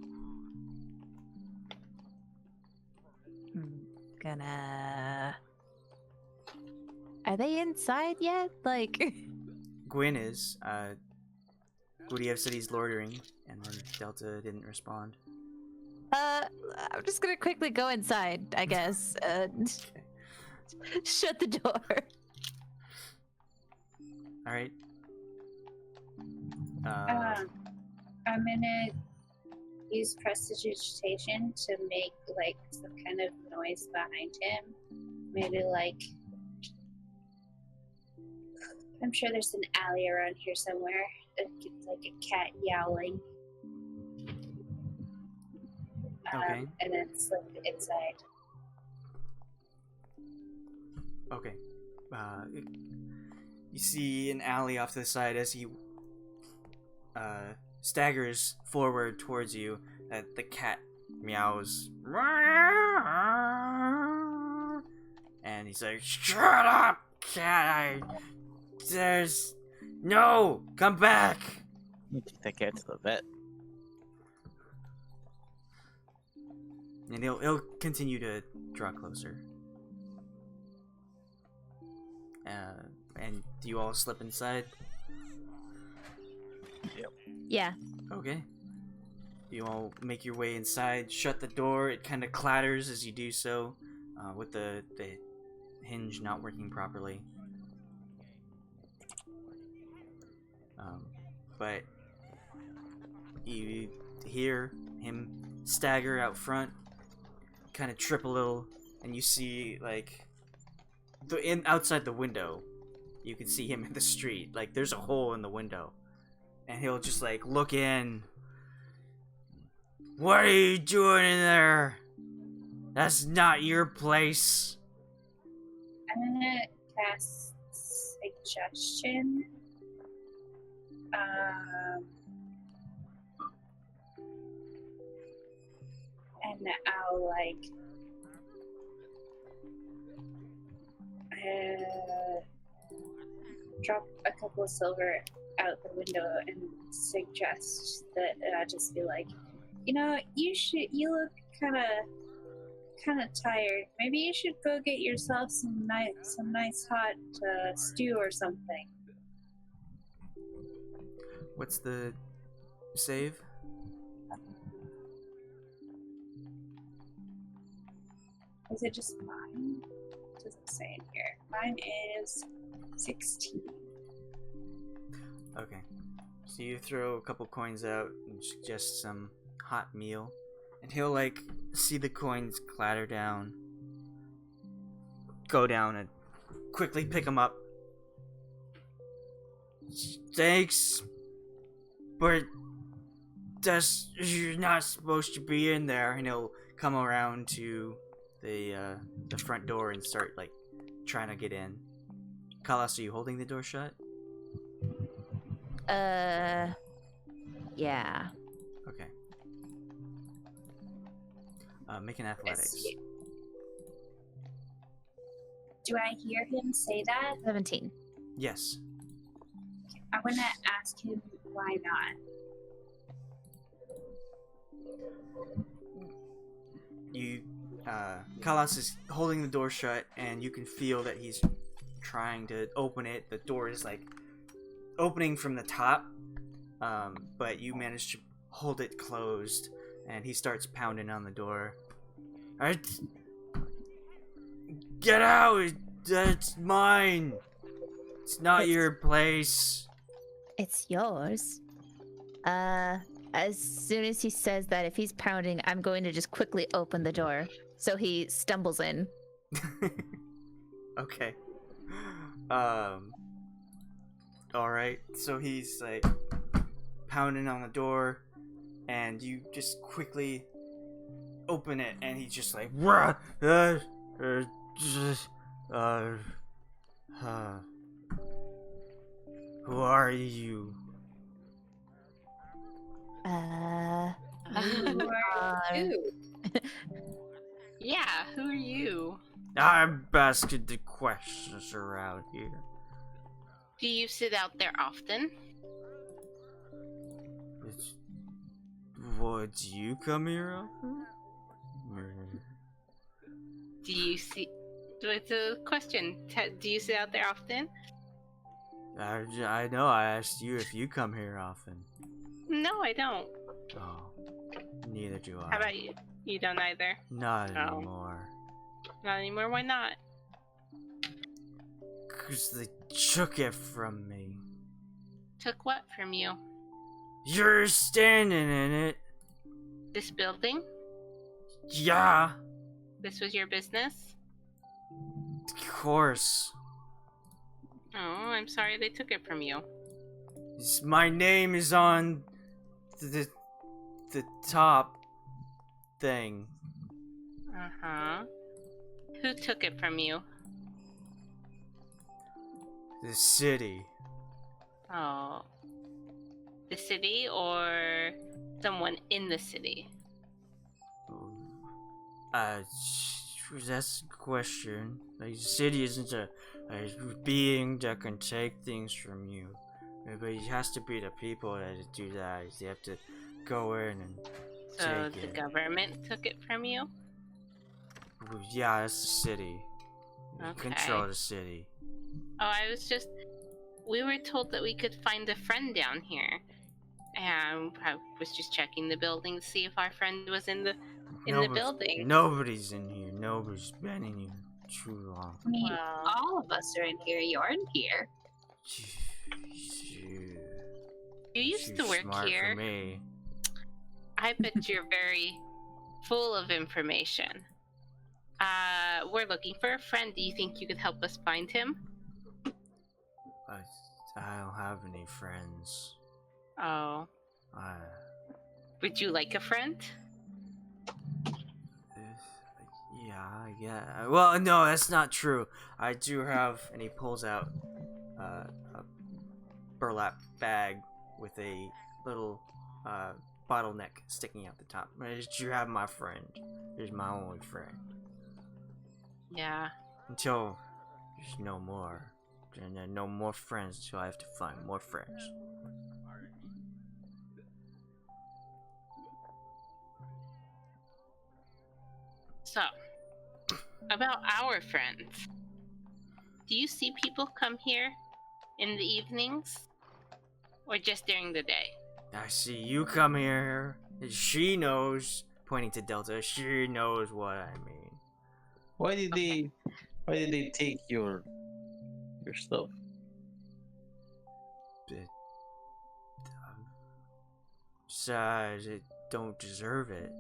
Gonna... Are they inside yet? Like... Gwyn is. Guryev said he's loitering, and then Delta didn't respond. I'm just gonna quickly go inside, I guess, and shut the door. All right. I'm gonna use prestidigitation to make like some kind of noise behind him. Maybe like I'm sure there's an alley around here somewhere. It's like a cat yowling. Okay. And then slip inside. Okay. You see an alley off to the side as he staggers forward towards you. The cat meows. And he's like, "Shut up, cat! No! Come back!" You take that cat to the vet. And he'll continue to draw closer. And do you all slip inside? Yeah. Okay. You all make your way inside, shut the door. It kind of clatters as you do so, with the hinge not working properly. But you hear him stagger out front, kind of trip a little, and you see like outside the window, you can see him in the street. Like there's a hole in the window, and he'll just like look in. "What are you doing in there? That's not your place." I'm gonna cast suggestion. And I'll like drop a couple of silver out the window and suggest that I just be like, you look kind of tired. Maybe you should go get yourself some nice hot stew or something. What's the save? Is it just mine? It doesn't say in here. Mine is 16. Okay. So you throw a couple coins out and suggest some hot meal. And he'll like see the coins clatter down, go down, and quickly pick them up. "Thanks, but you're not supposed to be in there." And he'll come around to the front door and start like trying to get in. Khalas, are you holding the door shut? Yeah. Okay. Make an athletics. Do I hear him say that? 17. Yes. I want to ask him why not. Khalas is holding the door shut, and you can feel that he's trying to open it. The door is like opening from the top, but you manage to hold it closed, and he starts pounding on the door. "Get out! That's mine! It's not your place!" It's yours. As soon as he says that, if he's pounding, I'm going to just quickly open the door. So he stumbles in. Okay. Alright, so he's like pounding on the door, and you just quickly open it, and he's just like, "Who are you?" Who are you? Yeah, who are you? "I'm asking the questions around here." Do you sit out there often? Would you come here often? Do you see? It's a question. Do you sit out there often? I know. I asked you if you come here often. No, I don't. Oh, neither do I. How about you? You don't either. Not Oh. anymore. Not anymore. Why not? 'Cause they took it from me. Took what from you? You're standing in it. This building? Yeah, This was your business? of course. Oh, I'm sorry they took it from you. My name is on the top thing. Uh-huh. Who took it from you? The city. Oh. The city or someone in the city? That's the question. Like, the city isn't a being that can take things from you. But it has to be the people that do that. They have to go in and So take the it. government took it from you? Yeah, that's the city. They Okay. control the city. Oh, we were told that we could find a friend down here. And I was just checking the building to see if our friend was in the building. Nobody's in here. Nobody's been in here too long. I mean, Well, all of us are in here. You're in here. you used to Too work smart here. for me. I bet you're very full of information. We're looking for a friend. Do you think you could help us find him? I don't have any friends. Oh. Would you like a friend? Yeah. Well, no, that's not true. I do have, and he pulls out a burlap bag with a little bottleneck sticking out the top. You have my friend. He's my only friend. Yeah. Until there's no more. And then no more friends until I have to find more friends. So, about our friends. Do you see people come here in the evenings? Or just during the day? I see you come here. And she knows, pointing to Delta, she knows what I mean. Why did they take your stuff? Besides, it don't deserve it.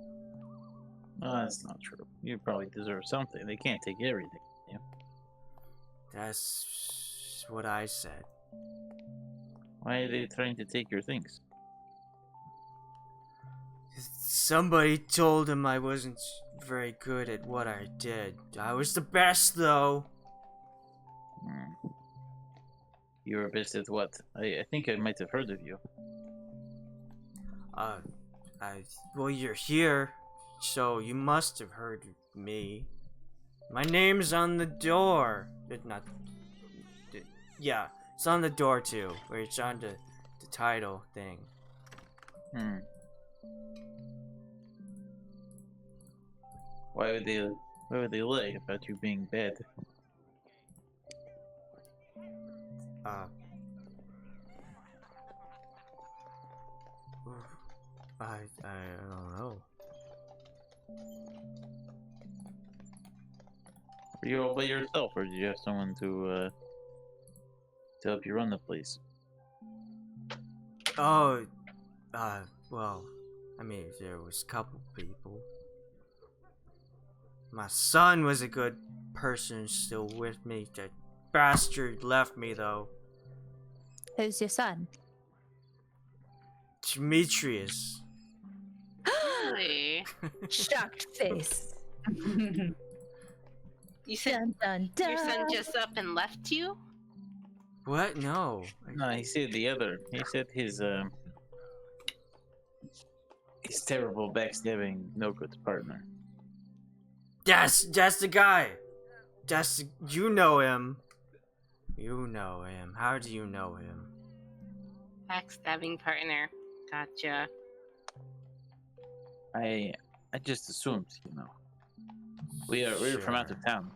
No, that's not true. You probably deserve something. They can't take everything. Yeah. That's what I said. Why are they trying to take your things? Somebody told him I wasn't very good at what I did. I was the best, though. You were best at what? I think I might have heard of you. Well, you're here, so you must have heard of me. My name's on the door. Yeah, it's on the door too, where it's on the title thing. Why would they lie about you being bad? I don't know. Were you all by yourself, or did you have someone to help you run the place? Oh, well, I mean, there was a couple people. My son was a good person still with me. That bastard left me, though. Who's your son? Demetrius. Really? Shocked face. You said Dun, dun, your son dun. just up and left you? What? No. No, he said the other. He said his terrible backstabbing, no good partner. That's the guy. You know him. You know him. How do you know him? Backstabbing partner. Gotcha. I just assumed, We're from out of Sure. town.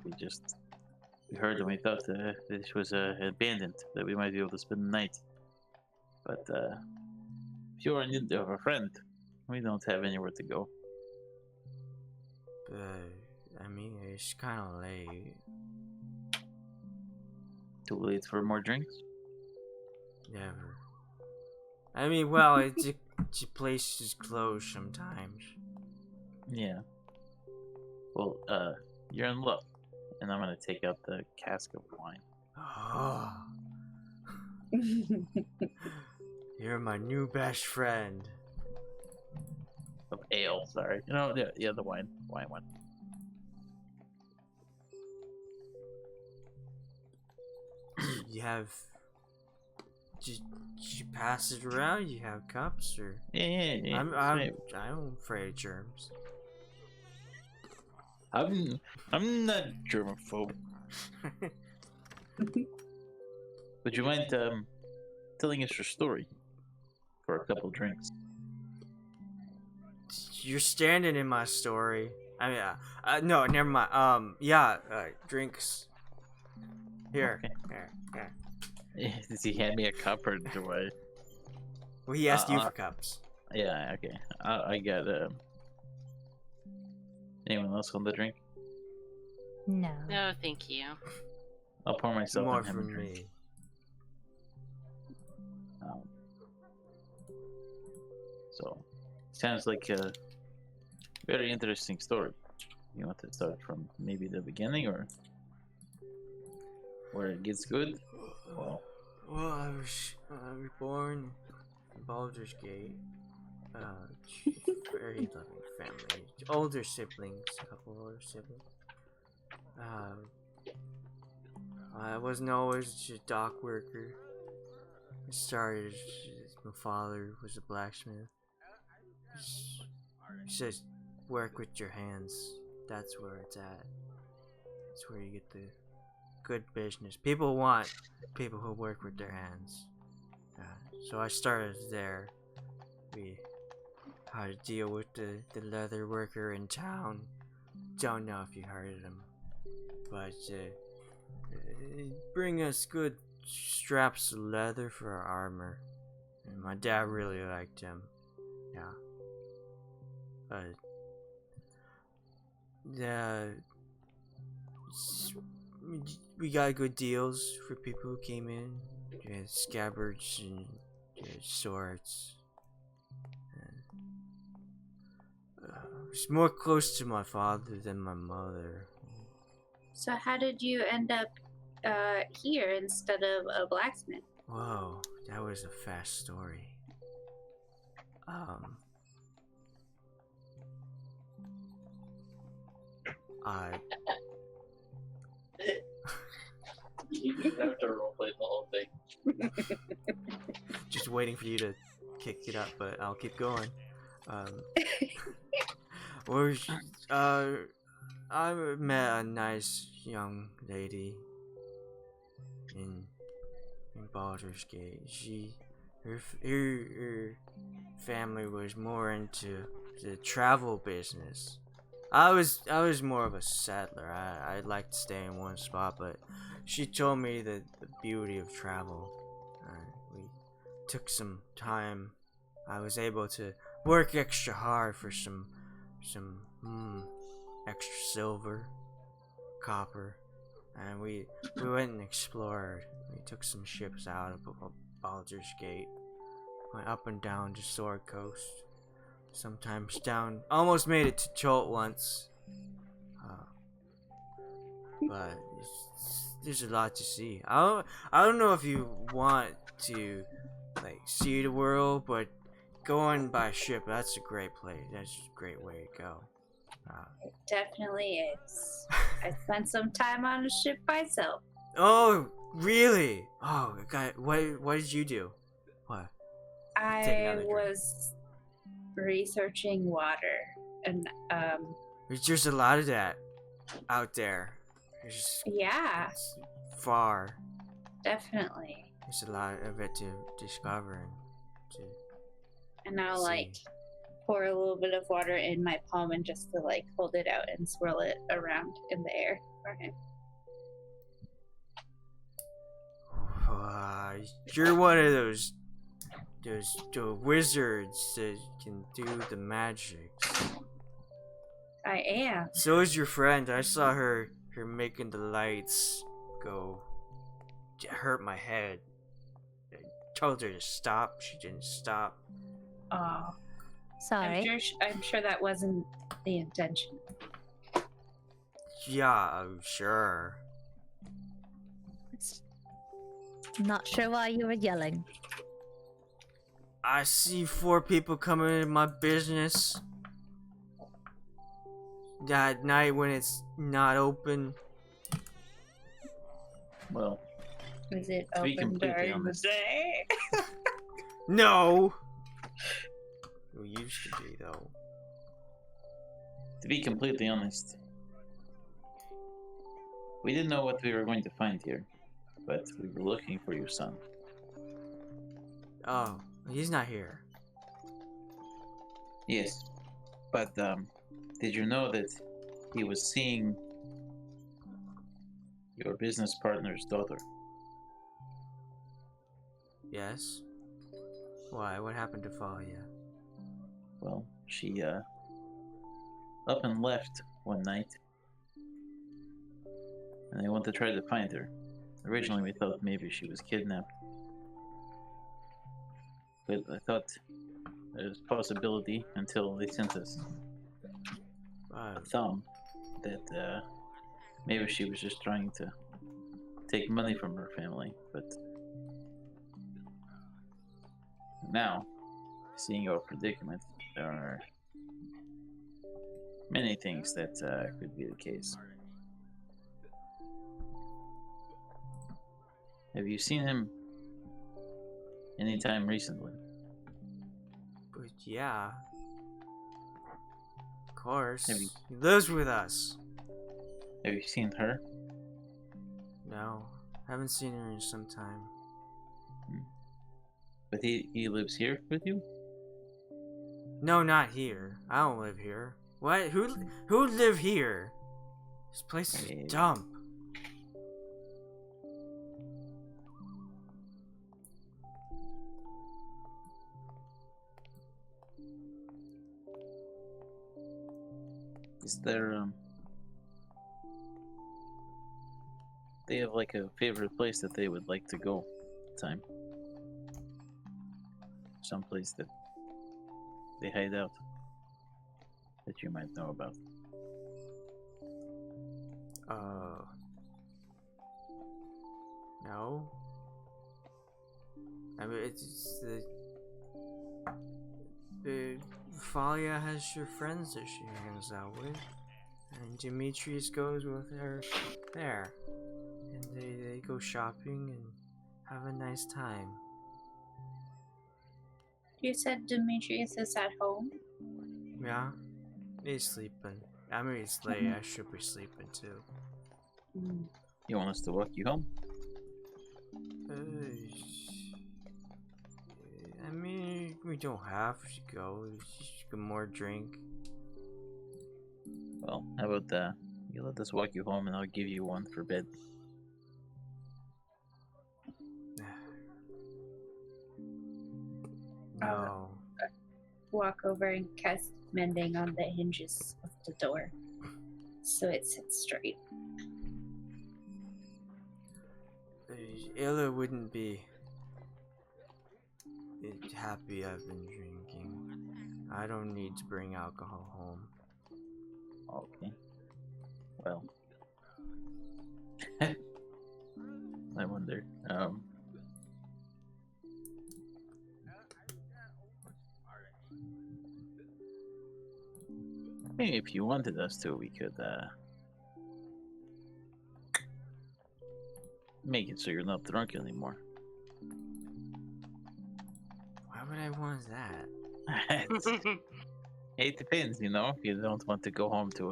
we heard and we thought this was abandoned, that we might be able to spend the night. But if you are in need of a friend, we don't have anywhere to go. I mean, it's kind of late. Too late for more drinks? Never. I mean, well, the place is closed sometimes. Yeah. Well, you're in luck. And I'm gonna take out the cask of wine. Oh. You're my new best friend. Of ale, sorry. You know, yeah, the wine one. You have... Did you pass it around? You have cups, or... Yeah. I'm afraid of germs. I'm not germaphobe. Would you mind telling us your story for a couple drinks? You're standing in my story. I mean, no, never mind. Drinks. Here, Okay. here. Does he hand me a cup or do I? Well, he asked you for cups. Yeah, okay. I got anyone else want the drink? No. No, thank you. I'll pour myself More and have a from drink. me. So, sounds like a very interesting story. You want to start from maybe the beginning or where it gets good? Well, I was born in Baldur's Gate. Very loving family. Older siblings, a couple older siblings. I wasn't always a dock worker. It started. My father was a blacksmith. He says, work with your hands. That's where it's at. That's where you get the good business. People want people who work with their hands. So I started there. How to deal with the leather worker in town. Don't know if you heard of him. But bring us good straps of leather for our armor. And my dad really liked him. Yeah. We got good deals for people who came in. We had scabbards and swords. I was more close to my father than my mother. So how did you end up here instead of a blacksmith? Whoa, that was a fast story. You have to roleplay the whole thing. Just waiting for you to kick it up, but I'll keep going. I met a nice young lady in Baldur's Gate. Her family was more into the travel business. I was more of a settler. I liked to stay in one spot, but she told me the beauty of travel. We took some time. I was able to work extra hard for some extra silver, copper, and we went and explored. We took some ships out of Baldur's Gate, went up and down to Sword Coast, sometimes down, almost made it to Cholt once, but there's a lot to see. I don't know if you want to see the world, but going by ship, that's a great place. That's a great way to go. It definitely is. I spent some time on a ship myself. Oh, really? Oh, God, what did you do? What? I was researching water, and There's a lot of that out there. yeah, It's far. definitely. There's a lot of it to discover and to And I'll see. pour a little bit of water in my palm and just to hold it out and swirl it around in the air for him. You're one of those the wizards that can do the magics. I am. So is your friend. I saw her making the lights go. It hurt my head. I told her to stop. She didn't stop. Oh, Sorry. I'm sure that wasn't the intention. Yeah, I'm sure. I'm not sure why you were yelling. I see 4 people coming into my business. That night when it's not open. Well, Is it To be open completely during the honest. day? No! We used to be, though. to be completely honest, we didn't know what we were going to find here, but we were looking for your son. Oh, he's not here. Yes, but did you know that he was seeing your business partner's daughter? Yes? Why? What happened to Falia? Well, she up and left one night, and I went to try to find her. Originally, we thought maybe she was kidnapped, but I thought there was a possibility until they sent us a thumb that maybe she was just trying to take money from her family. But now, seeing your predicament, there are many things that could be the case. Have you seen him anytime recently? But yeah. Of course. Have you- He lives with us. Have you seen her? No. Haven't seen her in some time. But he lives here with you? No, not here. I don't live here. What? Who live here? This place is a dump. Is there they have like a favorite place that they would like to go time? Someplace that they hide out that you might know about. No. I mean, it's the Falia has her friends that she hangs out with, and Demetrius goes with her there, and they go shopping and have a nice time. You said Demetrius is at home? Yeah, he's sleeping. I mean, it's late. I should be sleeping too. Mm. You want us to walk you home? I mean, we don't have to go. Just get more drink. Well, how about you let us walk you home and I'll give you one for bed. No. Walk over and cast mending on the hinges of the door so it sits straight. Illa wouldn't be happy I've been drinking. I don't need to bring alcohol home. Okay. Well. I wonder. Maybe if you wanted us to, we could make it so you're not drunk anymore. Why would I want that? It depends, you know, if you don't want to go home to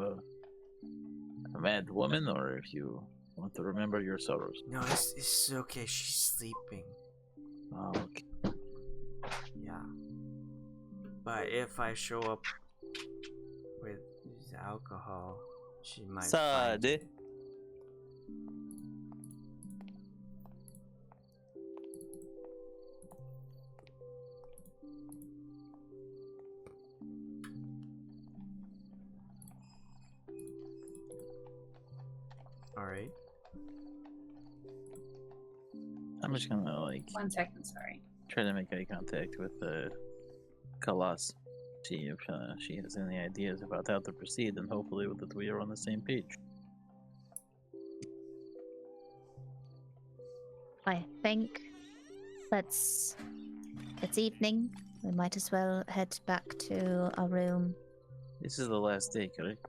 a mad woman or if you want to remember your sorrows. No, it's okay. She's sleeping. Oh, okay. Yeah. But if I show up with alcohol, she might find Sade. Alright. I'm just gonna like 1 second, sorry. try to make eye contact with Khalas. See if she has any ideas about how to proceed, and hopefully that we are on the same page. I think it's evening. We might as well head back to our room. This is the last day, correct?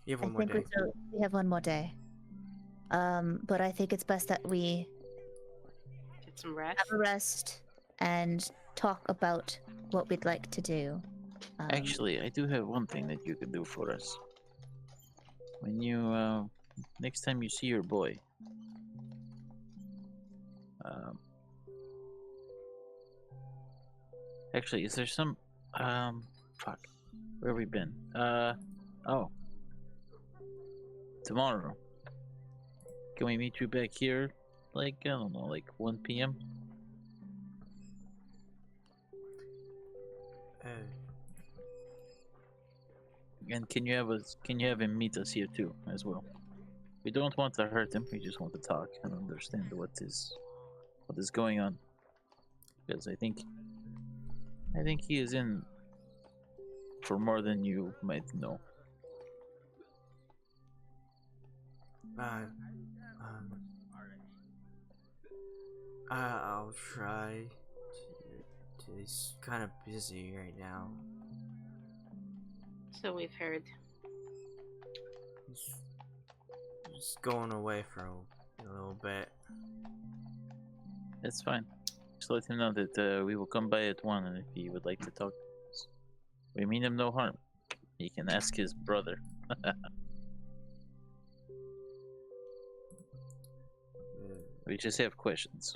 You have I one more think day. we have one more day. But I think it's best that we Get some rest. have a rest and talk about what we'd like to do. Actually, I do have one thing that you could do for us. When you, next time you see your boy, actually, is there some, fuck, where have we been? Oh, tomorrow. Can we meet you back here, like, I don't know, like 1 p.m.? And can you have him meet us here too, as well? We don't want to hurt him. We just want to talk and understand what is going on. Because I think he is in for more than you might know. I'll try to. He's kind of busy right now. So we've heard. He's going away for a little bit. That's fine. Just let him know that we will come by at 1, and if he would like to talk to us, we mean him no harm. He can ask his brother. We just have questions.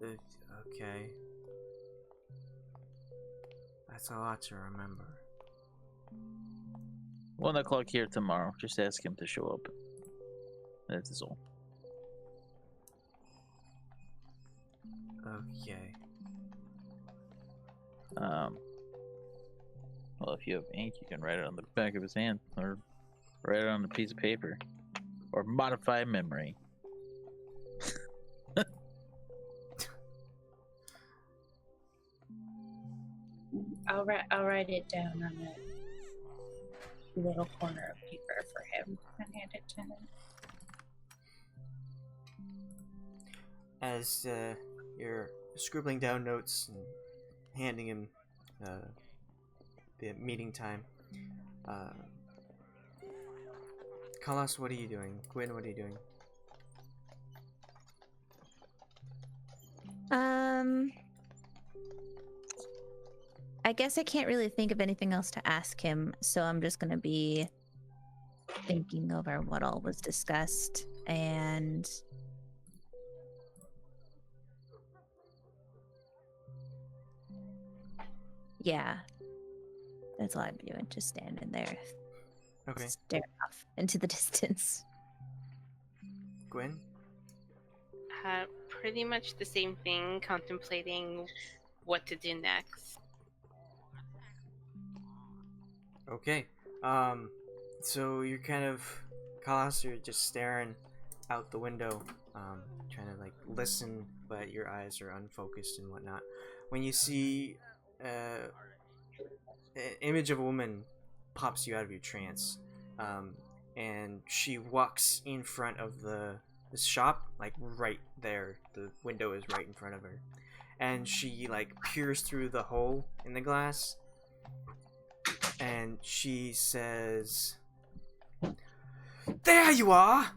Okay. That's a lot to remember. 1 o'clock here tomorrow. Just ask him to show up. That is all. Okay. Well, if you have ink, you can write it on the back of his hand, or write it on a piece of paper, or modify memory. I'll write it down on a little corner of paper for him and hand it to him. As you're scribbling down notes and handing him the meeting time, Khalas, what are you doing? Gwyn, what are you doing? I guess I can't really think of anything else to ask him, so I'm just gonna be thinking over what all was discussed and yeah, that's all I'm doing, just standing there, Okay. staring off into the distance. Gwyn? Pretty much the same thing, contemplating what to do next. Okay. So you're kind of, Khalas, you're just staring out the window, trying to like listen, but your eyes are unfocused and whatnot. When you see an image of a woman pops you out of your trance, and she walks in front of the shop, like right there. The window is right in front of her, and she like peers through the hole in the glass. And she says, "There you are!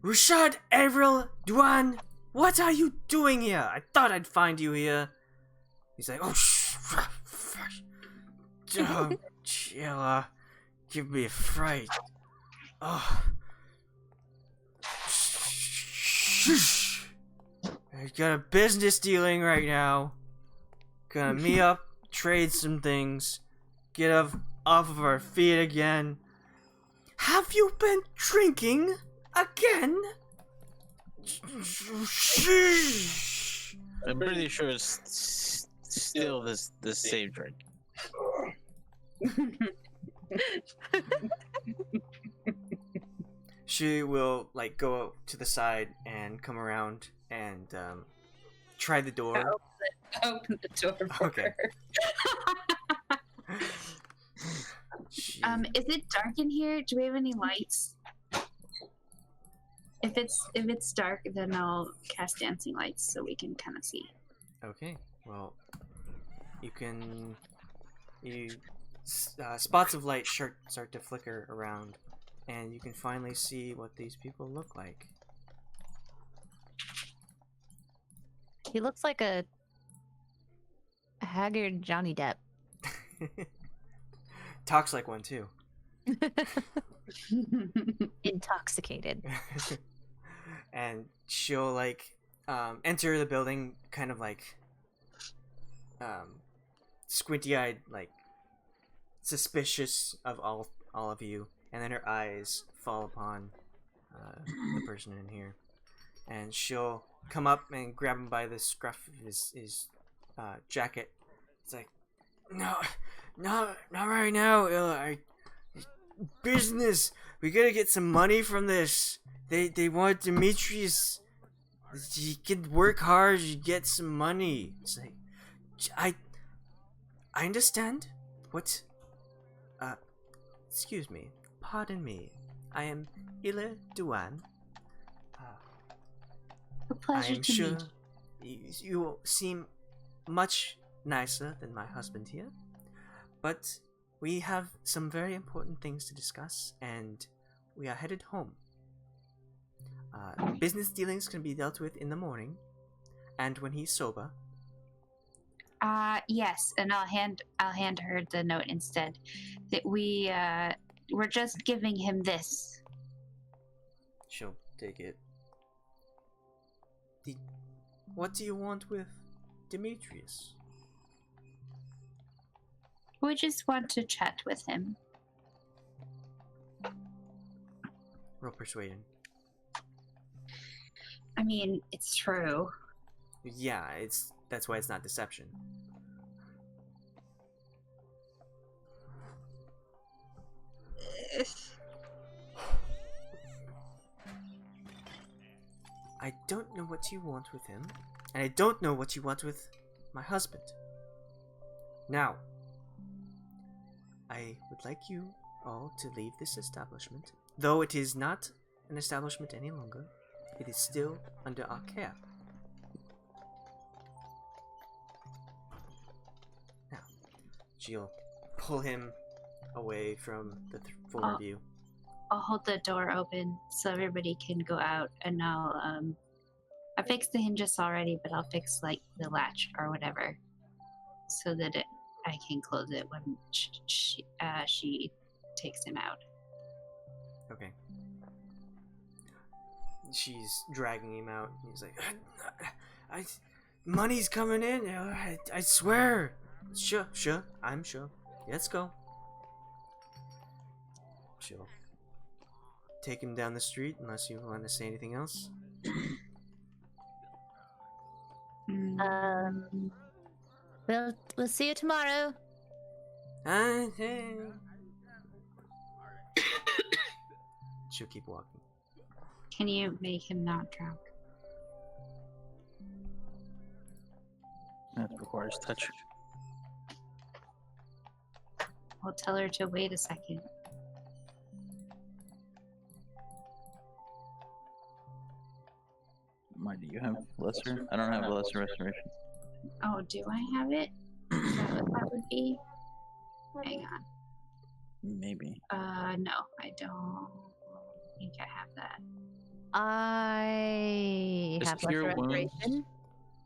Rushad Avril Duan! What are you doing here? I thought I'd find you here." He's like, "Oh, don't chill, give me a fright. Oh. Shh. I got a business dealing right now. Gonna meet up, trade some things, get off of our feet again. Have you been drinking again?" Shh. I'm pretty sure it's still the same drink. She will like go to the side and come around and try the door. Open the door for Okay. her. She, Is it dark in here? Do we have any lights? If it's dark, then I'll cast dancing lights so we can kind of see. okay. Well, spots of light start to flicker around, and you can finally see what these people look like. He looks like a haggard Johnny Depp. Talks like one too. Intoxicated. And she'll like enter the building kind of like squinty-eyed, like suspicious of all of you, and then her eyes fall upon the person in here, and she'll come up and grab him by the scruff of his jacket. It's like, no, not right now. Business. We gotta get some money from this. They want Demetrius. You can work hard. You get some money. It's like, I understand. What? Excuse me. Pardon me. I am Duan. A pleasure I am to sure meet you seem much nicer than my husband here, but we have some very important things to discuss, and we are headed home. Business dealings can be dealt with in the morning, and when he's sober. Yes, and I'll hand her the note instead. That we're just giving him this. She'll take it. What do you want with Demetrius? We just want to chat with him. Roll persuasion. I mean, it's true. Yeah, that's why it's not deception. I don't know what you want with him, and I don't know what you want with my husband. Now, I would like you all to leave this establishment. Though it is not an establishment any longer, it is still under our care. Now, she'll pull him away from the four of you. I'll hold the door open so everybody can go out, and I fixed the hinges already, but I'll fix like the latch or whatever, so that I can close it when she takes him out. Okay. She's dragging him out. He's like, money's coming in. I swear. Sure. I'm sure. Let's go. She'll take him down the street, unless you want to say anything else. We'll see you tomorrow. She'll keep walking. Can you make him not drunk? That requires touch. I'll tell her to wait a second. Why do you have lesser? I don't have a lesser restoration. Oh, do I have it? Is that what that would be? Hang on. Maybe. No, I don't think I have that. I Just have cure lesser wounds. restoration.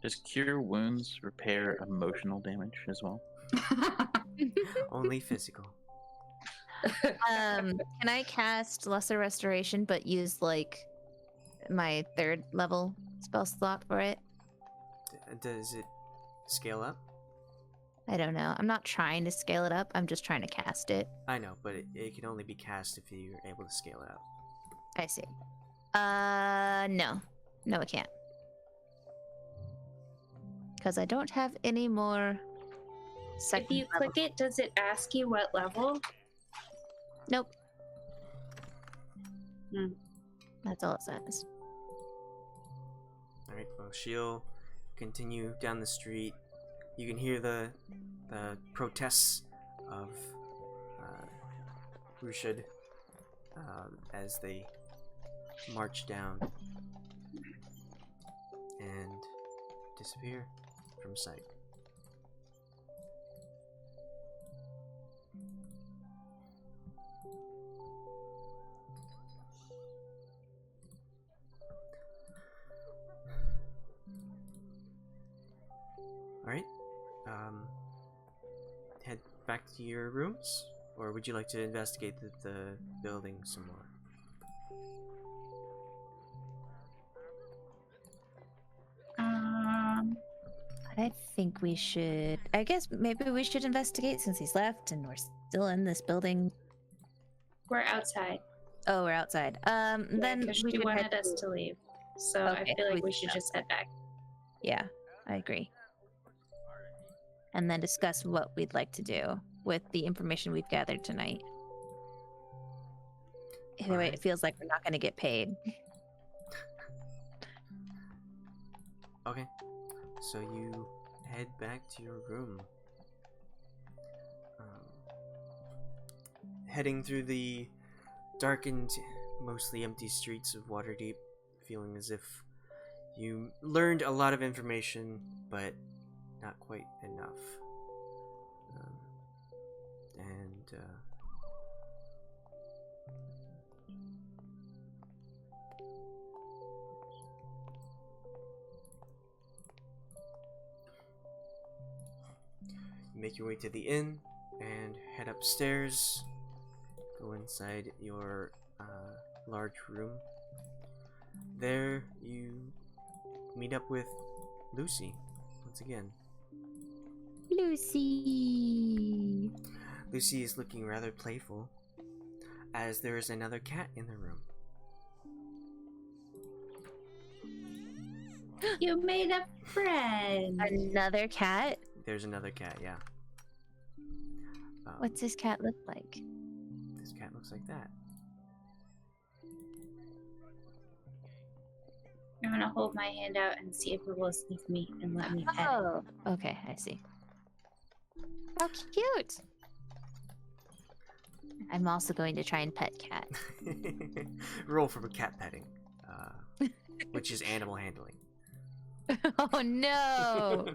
Does cure wounds repair emotional damage as well? Only physical. Can I cast lesser restoration but use like my 3rd level spell slot for it? Does it scale up? I don't know. I'm not trying to scale it up. I'm just trying to cast it. I know, but it can only be cast if you're able to scale it up. I see. No. No, it can't. Because I don't have any more If second you level. click it, does it ask you what level? Nope. Hmm. That's all it says. Alright, well, she'll continue down the street. You can hear the protests of Rushad as they march down and disappear from sight. Alright, head back to your rooms, or would you like to investigate the building some more? I think we should. I guess maybe we should investigate since he's left and we're still in this building. We're outside. Oh, we're outside. Then Because we she should wanted head us to leave. So I Okay, feel like we we should should just head back. Yeah, I agree. And then discuss what we'd like to do with the information we've gathered tonight. Either way, Alright. it feels like we're not going to get paid. Okay, so you head back to your room. Heading through the darkened, mostly empty streets of Waterdeep, feeling as if you learned a lot of information, but not quite enough. You make your way to the inn and head upstairs. Go inside your large room. There you meet up with Lucy once again. Lucy! Lucy is looking rather playful, as there is another cat in the room. You made a friend. Another cat? There's another cat, yeah. What's this cat look like? This cat looks like that. I'm gonna hold my hand out and see if it will sniff me and let me pet it. Oh, okay, I see. How cute! I'm also going to try and pet cat. Roll for cat petting, which is animal handling. Oh no!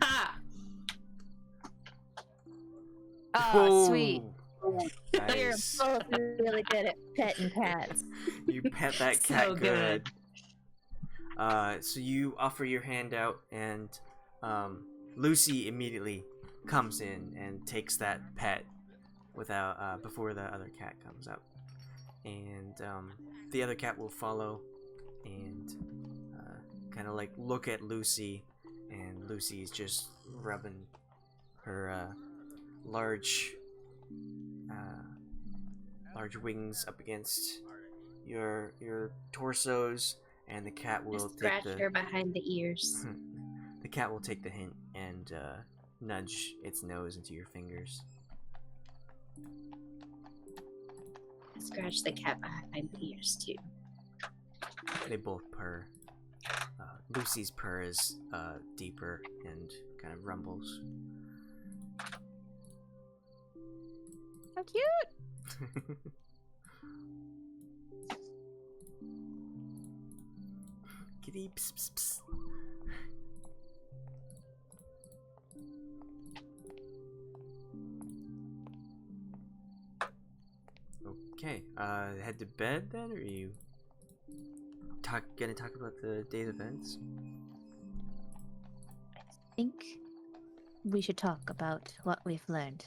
Ah! Oh, sweet. You're Nice. both really good at petting cats. You pet that cat So good. So you offer your hand out, and Lucy immediately comes in and takes that pet without before the other cat comes up, and the other cat will follow and kind of like look at Lucy, and Lucy's just rubbing her large wings up against your torsos, and the cat will Just scratch take her behind the ears. the cat will take the hint and nudge its nose into your fingers. Scratch the cat behind the ears too. They both purr. Lucy's purr is deeper and kind of rumbles. How cute! Kitty, pss, pss, pss. Okay, head to bed then, or are you gonna talk about the day's events? I think we should talk about what we've learned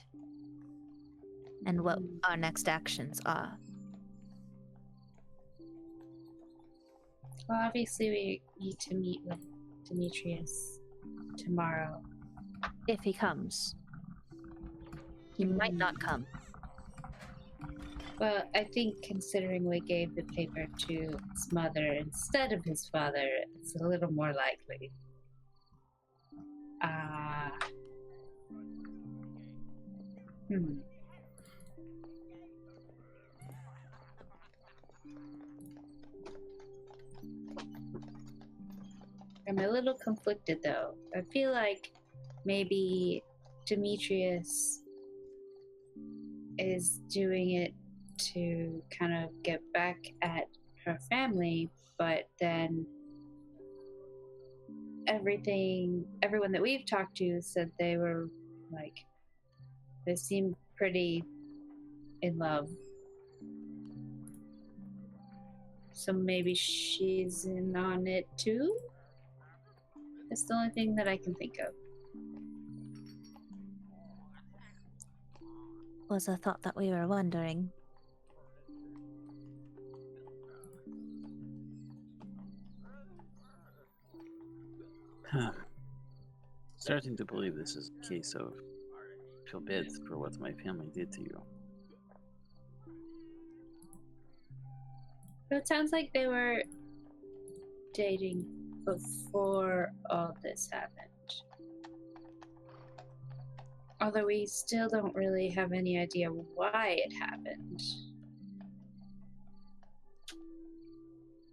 and what our next actions are. Well, obviously we need to meet with Demetrius tomorrow. If he comes, he might not come. Well, I think considering we gave the paper to his mother instead of his father, it's a little more likely. I'm a little conflicted though. I feel like maybe Demetrius is doing it to kind of get back at her family, but then everyone that we've talked to said they were like, they seemed pretty in love. So maybe she's in on it too? That's the only thing that I can think of. Was a thought that we were wondering. Starting to believe this is a case of feel bad for what my family did to you. But it sounds like they were dating before all this happened. Although we still don't really have any idea why it happened.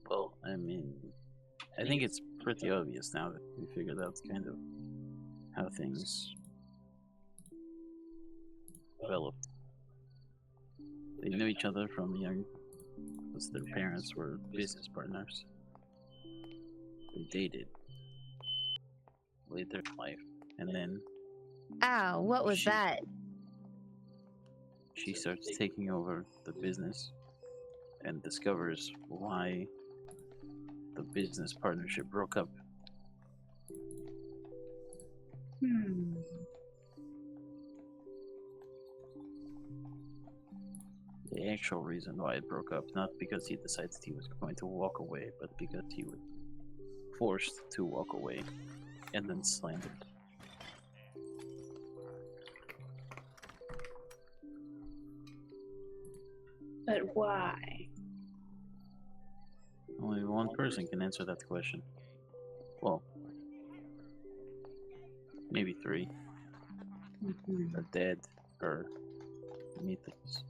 Well, I mean, I think it's pretty obvious now that we figured out kind of how things developed. They knew each other from young, because their parents were business partners. They dated later in life, and then Ow, what was that? she starts taking over the business and discovers why the business partnership broke up. The actual reason why it broke up, not because he decided he was going to walk away, but because he was forced to walk away and then slandered. But why? Only one person can answer that question. Well, maybe three. Her dad, her, Demetrius.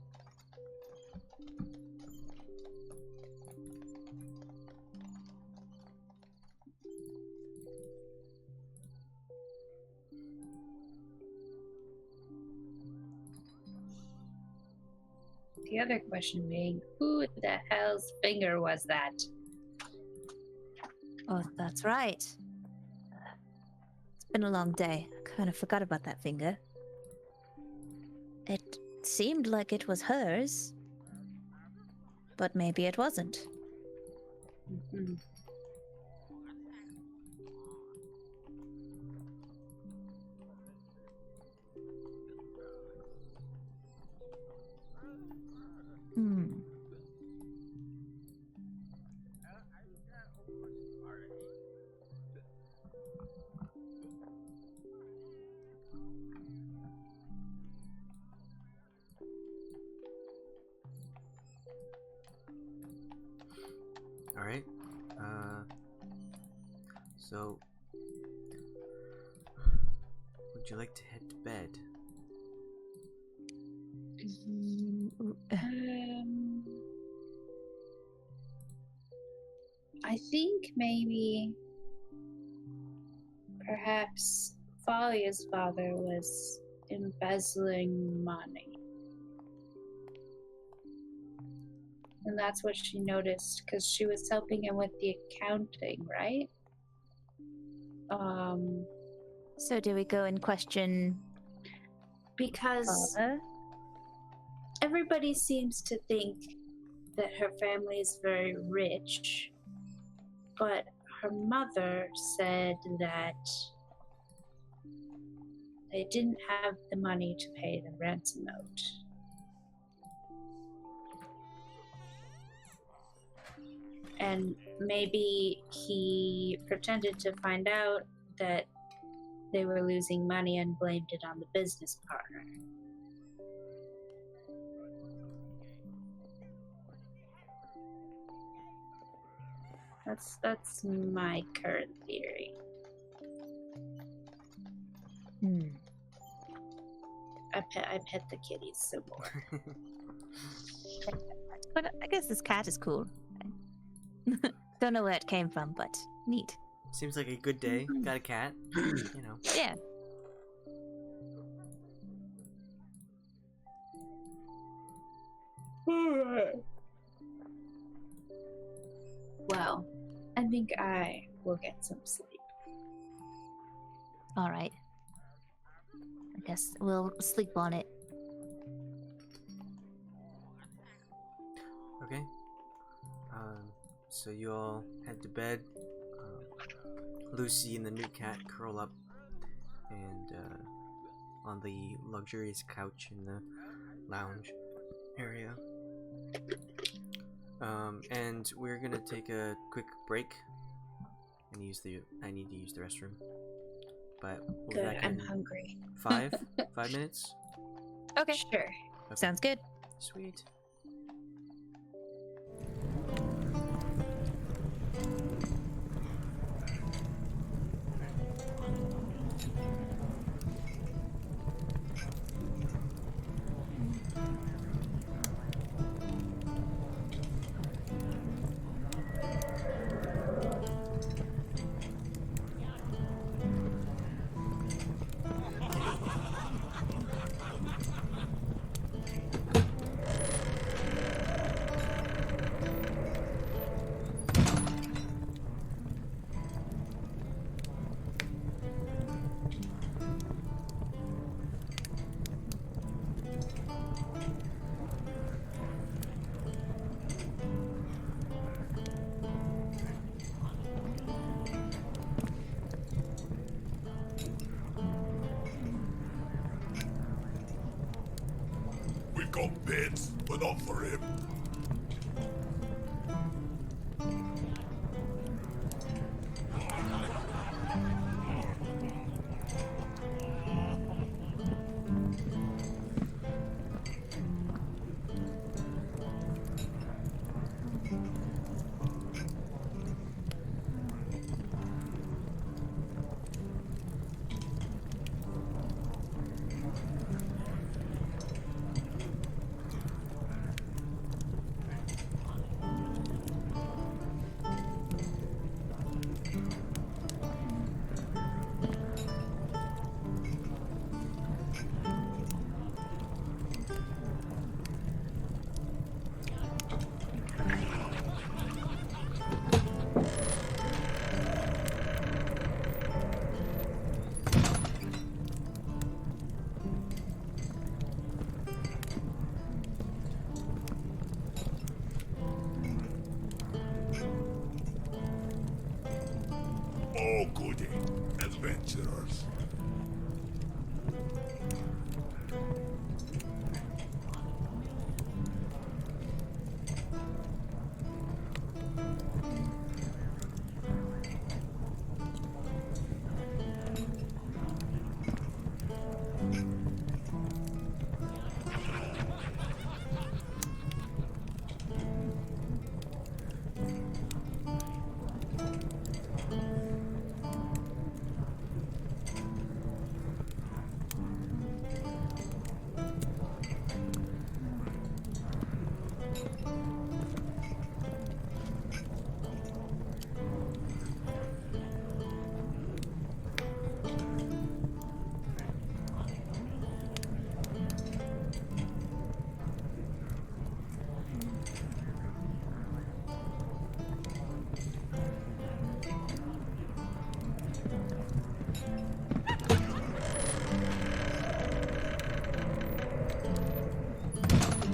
The other question being, who the hell's finger was that? Oh, that's right. It's been a long day. I kind of forgot about that finger. It seemed like it was hers, but maybe it wasn't. All right. So, would you like to head to bed? I think maybe perhaps Falia's father was embezzling money. And that's what she noticed because she was helping him with the accounting, right? So do we go and question Because father? everybody seems to think that her family is very rich, but her mother said that they didn't have the money to pay the ransom note. And maybe he pretended to find out that they were losing money and blamed it on the business partner. That's my current theory. I pet the kitties some more. But I guess this cat is cool. Don't know where it came from, but neat. Seems like a good day. Got a cat. You know. Yeah. Well, I think I will get some sleep. All right. I guess we'll sleep on it. Okay. So you all head to bed. Lucy and the new cat curl up and on the luxurious couch in the lounge area. And we're gonna take a quick break and I need to use the restroom. But we'll be Good, back I'm in hungry. 5 minutes. Okay. Sure. Okay. Sounds good. Sweet. We got beds, but not for him. Oh, goody. Adventurers.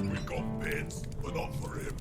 We got beds, but not for him.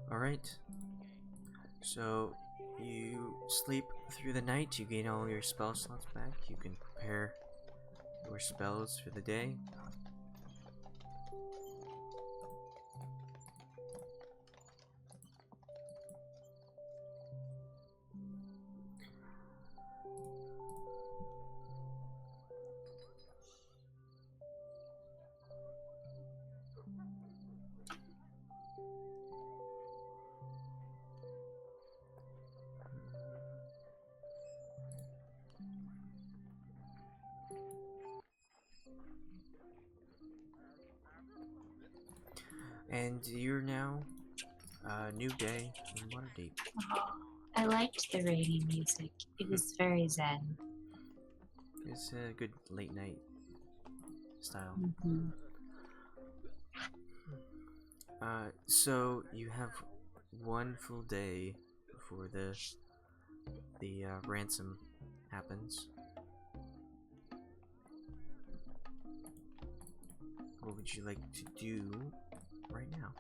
Alright. So, you sleep through the night, you gain all your spell slots back, you can prepare your spells for the day. And you're now new day in Waterdeep. Oh, I liked the rainy music. It was very zen. It's a good late night style. Mm-hmm. So you have one full day before the ransom happens. What would you like to do right now?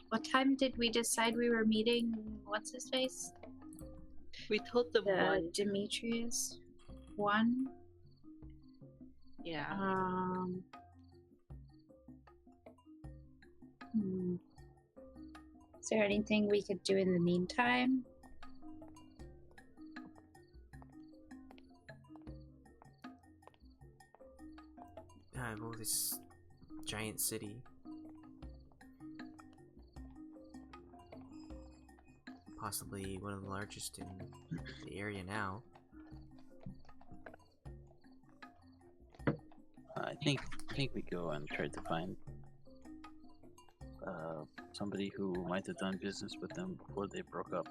What time did we decide we were meeting? What's his face? We told them one. Demetrius. 1. Yeah. Is there anything we could do in the meantime? Well, this giant city. Possibly one of the largest in the area now. I think we go and try to find somebody who might have done business with them before they broke up.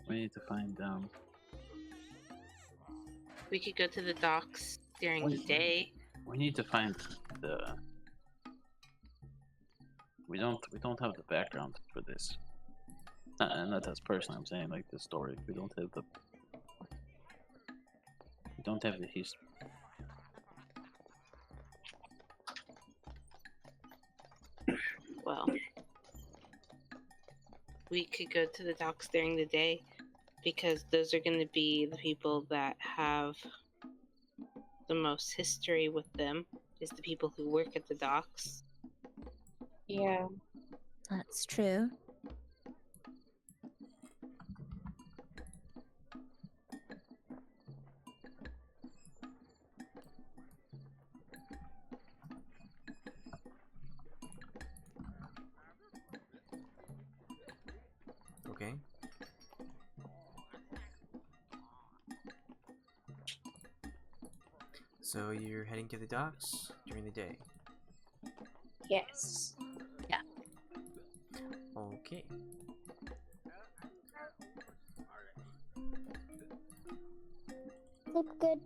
We need to find We could go to the docks during the day. we need to find the we don't have the background for this. Not as personal, I'm saying like the story. We don't have the history. Well, we could go to the docks during the day because those are going to be the people that have the most history with them, is the people who work at the docks. Yeah. That's true. Okay. So you're heading to the docks during the day. Yes. Okay. Sleep good.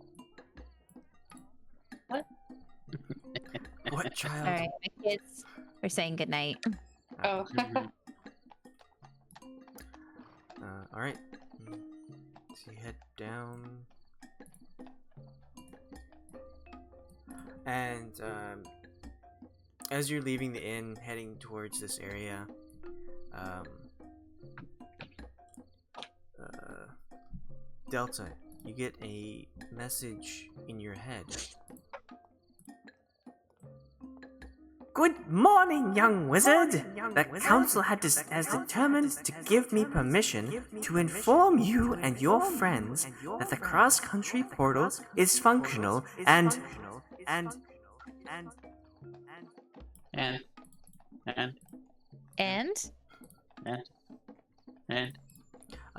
What child? All right, my kids are saying goodnight. Oh. Alright. So you head down. And as you're leaving the inn, heading towards this area, Delta, you get a message in your head. Good morning, young wizard! The council has determined to give me permission to inform you and your friends that the cross-country portal is functional and... And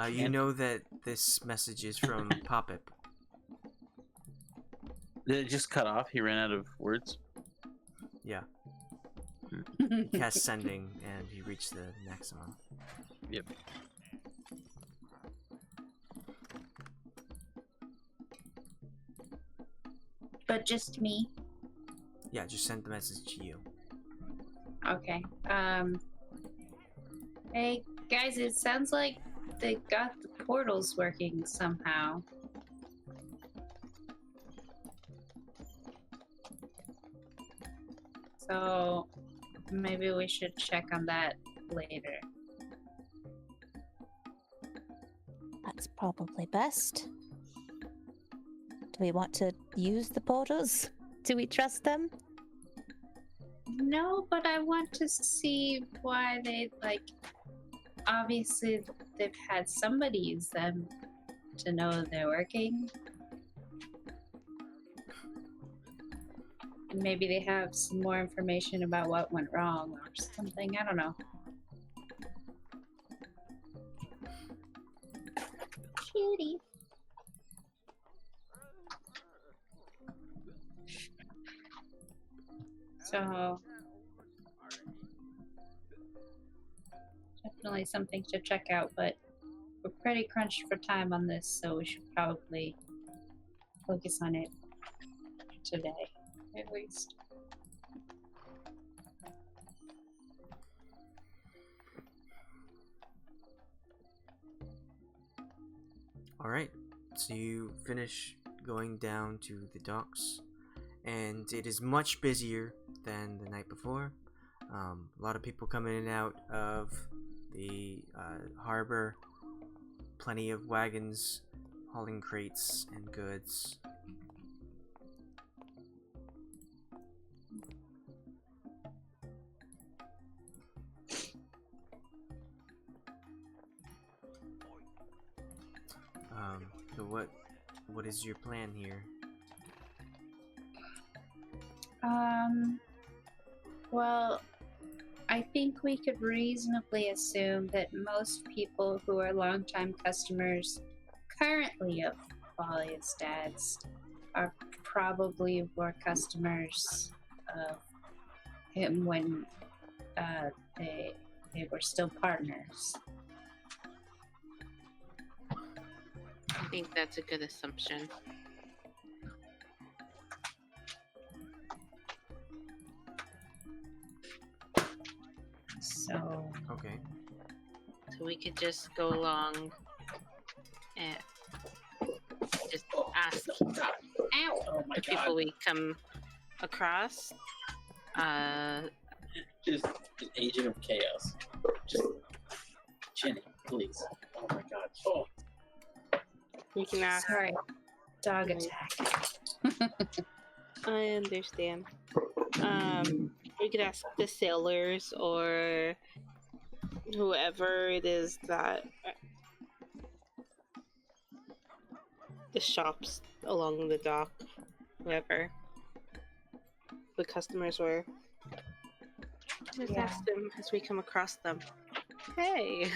you know that this message is from Popip. Did it just cut off? He ran out of words? Yeah. He cast sending and he reached the maximum. Yep. But just me. Yeah, just send the message to you. Okay. Hey guys, it sounds like they got the portals working somehow. So maybe we should check on that later. That's probably best. Do we want to use the portals? Do we trust them? No, but I want to see why they, like, obviously they've had somebody use them to know they're working. And maybe they have some more information about what went wrong or something. I don't know. Cutie. So, definitely something to check out, but we're pretty crunched for time on this, so we should probably focus on it today, at least. Alright, so you finish going down to the docks, and it is much busier than the night before. A lot of people come in and out of the harbor, plenty of wagons hauling crates and goods. So what is your plan here? Well, I think we could reasonably assume that most people who are longtime customers currently of Qualiestad's are probably more customers of him when they were still partners. I think that's a good assumption. So Okay. So we could just go along and just ask ow! the people we come across. Just an agent of chaos. Just Jenny, please. Oh my god. Oh. We can ask. Sorry. Dog attack. I understand. We could ask the sailors or whoever it is that the shops along the dock, whoever the customers were. Just Yeah. ask them as we come across them. Hey,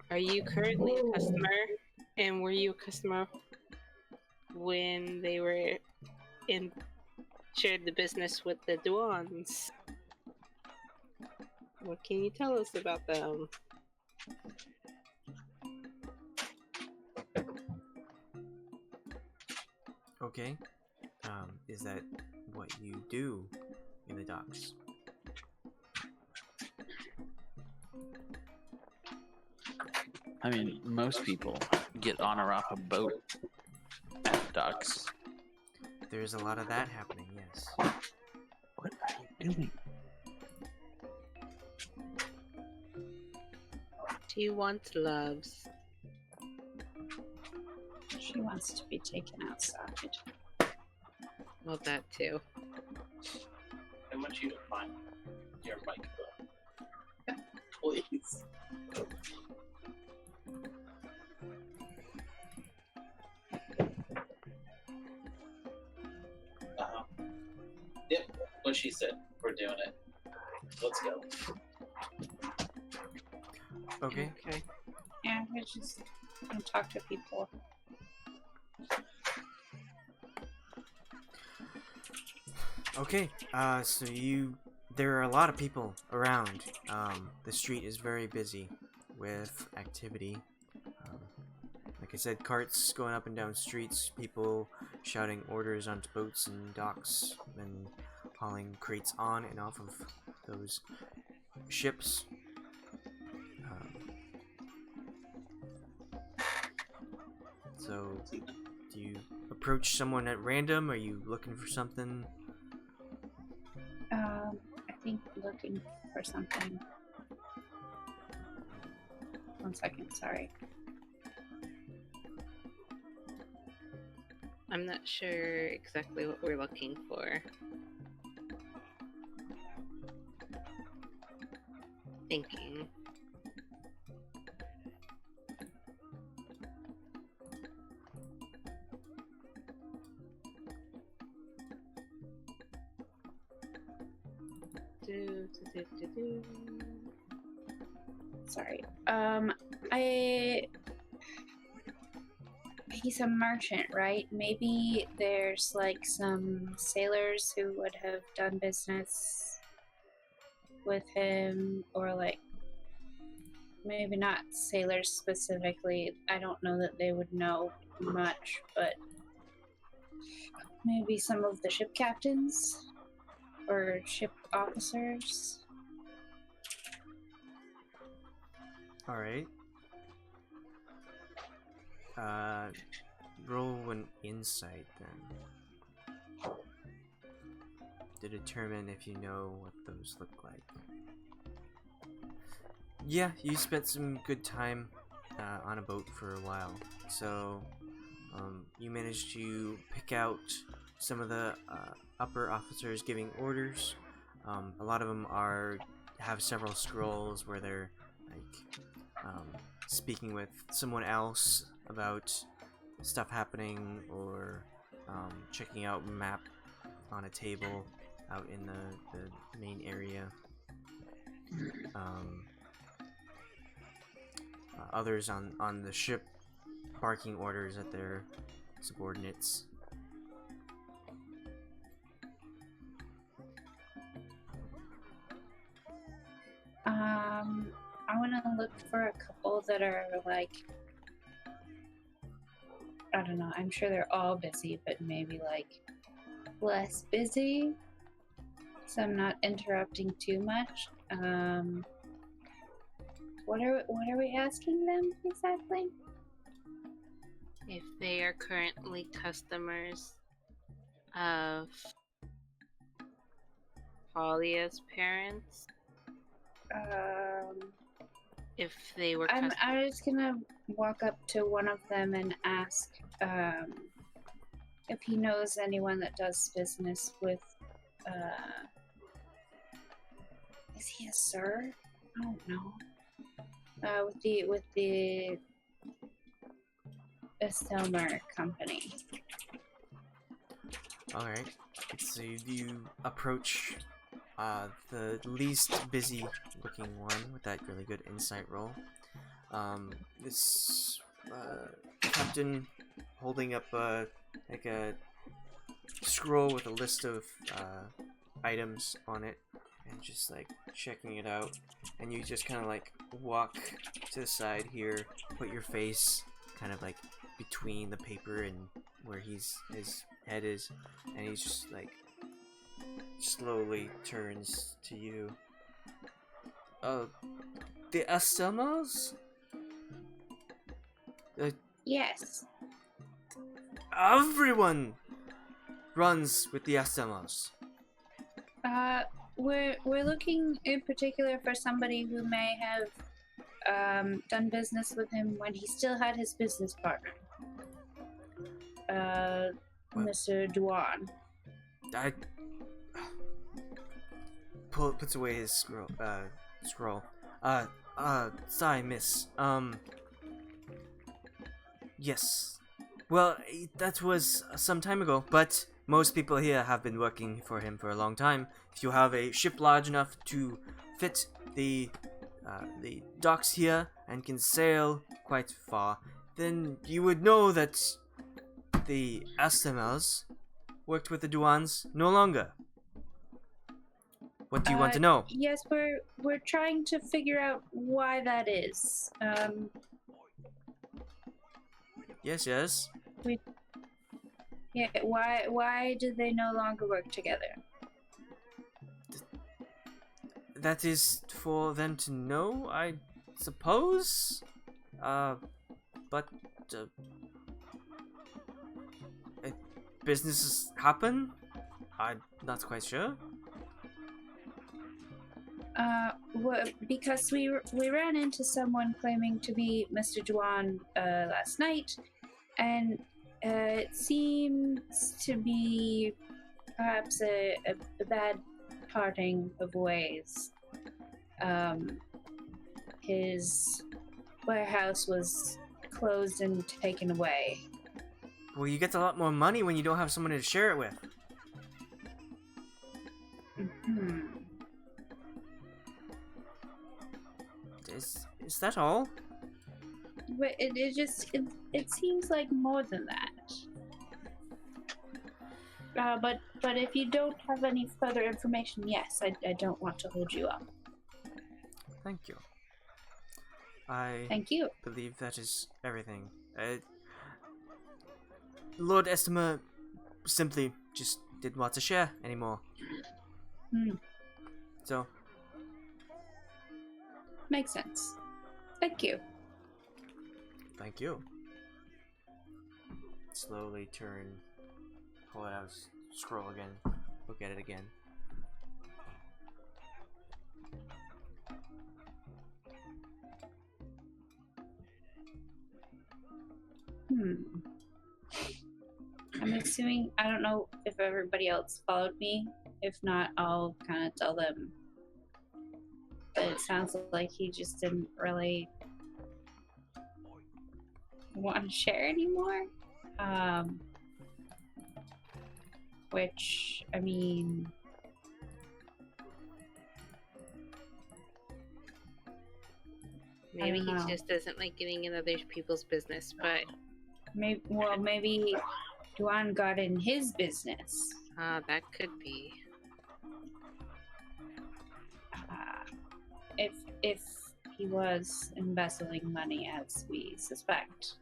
are you currently a customer? And were you a customer when they were shared the business with the Duans? What can you tell us about them? Okay. Is that what you do in the docks? I mean, most people get on or off a boat at docks. There's a lot of that happening, yes. What are you doing? She wants loves. She wants to be taken outside. Well, that too. I want you to find your microphone. Please. Yep, what she said. We're doing it. Let's go. Okay. Okay. Yeah, we just gonna talk to people. Okay, so there are a lot of people around. The street is very busy with activity. Like I said, carts going up and down streets, people shouting orders onto boats and docks, and hauling crates on and off of those ships. So, do you approach someone at random? Are you looking for something? I think looking for something. 1 second, sorry. I'm not sure exactly what we're looking for. Thinking. Do. Sorry. He's a merchant, right? Maybe there's like some sailors who would have done business with him, or like maybe not sailors specifically. I don't know that they would know much, but maybe some of the ship captains or ship officers. Alright. Roll an insight then. To determine if you know what those look like. Yeah, you spent some good time on a boat for a while. So, you managed to pick out some of the upper officers giving orders. A lot of them have several scrolls where they're like speaking with someone else about stuff happening, or checking out a map on a table out in the main area. Others on the ship barking orders at their subordinates. I want to look for a couple that are like, I don't know, I'm sure they're all busy, but maybe like less busy, so I'm not interrupting too much. What are we asking them exactly? If they are currently customers of Falia's parents, if they were I'm just gonna walk up to one of them and ask if he knows anyone that does business with is he a sir? I don't know. With the Estelmer company. Alright, so you approach the least busy looking one with that really good insight roll. This captain holding up like a scroll with a list of items on it, and just like checking it out, and you just kind of like walk to the side here, put your face kind of like between the paper and where his head is, and he's just like slowly turns to you. The Estelmers? Yes. Everyone runs with the Estelmers. We're looking in particular for somebody who may have done business with him when he still had his business partner. Mr. Duan. I puts away his scroll. Sorry, miss. Yes. Well, that was some time ago, but most people here have been working for him for a long time. If you have a ship large enough to fit the docks here and can sail quite far, then you would know that the Estelmers worked with the Duans no longer. What do you want to know? Yes, we're trying to figure out why that is. Yes. Yeah, why do they no longer work together? That is for them to know, I suppose. But businesses happen. I'm not quite sure. Because we ran into someone claiming to be Mr. Duan last night, and it seems to be perhaps a bad parting of ways. His warehouse was closed and taken away. Well, you get a lot more money when you don't have someone to share it with. Hmm. Is that all? But it seems like more than that. But if you don't have any further information, yes, I don't want to hold you up. Thank you. I Thank you. believe that is everything. Lord Estelmer simply just didn't want to share anymore. So, Makes sense. Thank you. thank you. Slowly pull it out, scroll again, look at it again. I'm assuming, I don't know if everybody else followed me. If not, I'll kind of tell them that it sounds like he just didn't really want to share anymore. Which, I mean, Maybe don't he know. just doesn't like getting in other people's business, but maybe Duan got in his business. that could be. If he was embezzling money as we suspect.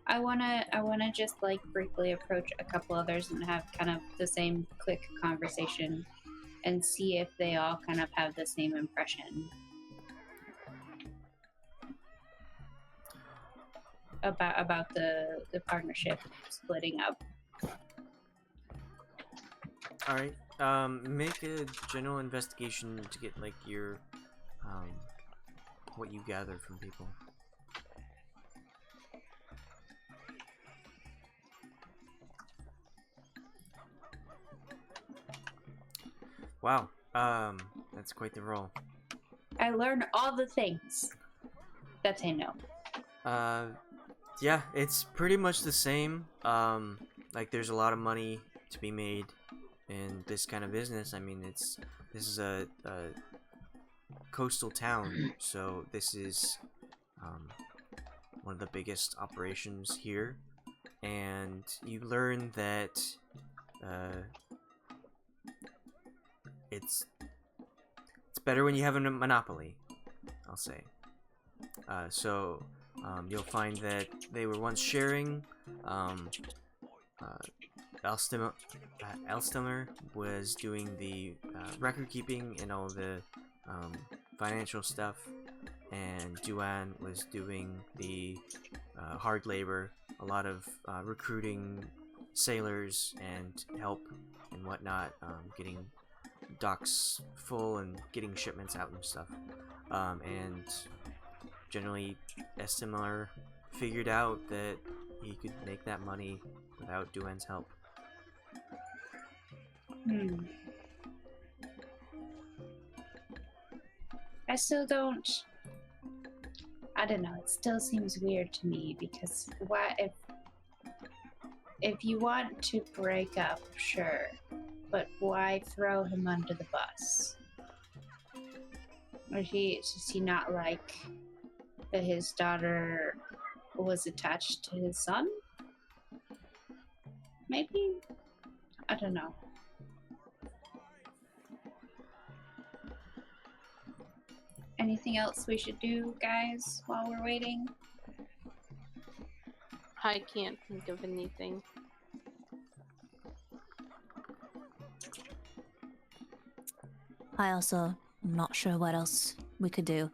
I wanna just like briefly approach a couple others and have kind of the same quick conversation and see if they all kind of have the same impression about the partnership splitting up. All right. Make a general investigation to get like your what you gathered from people. Wow. That's quite the roll. I learn all the things that I know. Yeah, it's pretty much the same. Like there's a lot of money to be made in this kind of business. I mean, this is a coastal town, so this is one of the biggest operations here, and you learn that it's better when you have a monopoly, I'll say. You'll find that they were once sharing Estelmer was doing the record keeping and all the financial stuff, and Duan was doing the hard labor, a lot of recruiting sailors and help and whatnot, getting docks full and getting shipments out and stuff. And generally, Estelmer figured out that he could make that money without Duan's help. I still don't. I don't know. It still seems weird to me because why, if you want to break up, sure, but why throw him under the bus? Or does he not like that his daughter was attached to his son? Maybe? I don't know. Anything else we should do, guys, while we're waiting? I can't think of anything. I also am not sure what else we could do.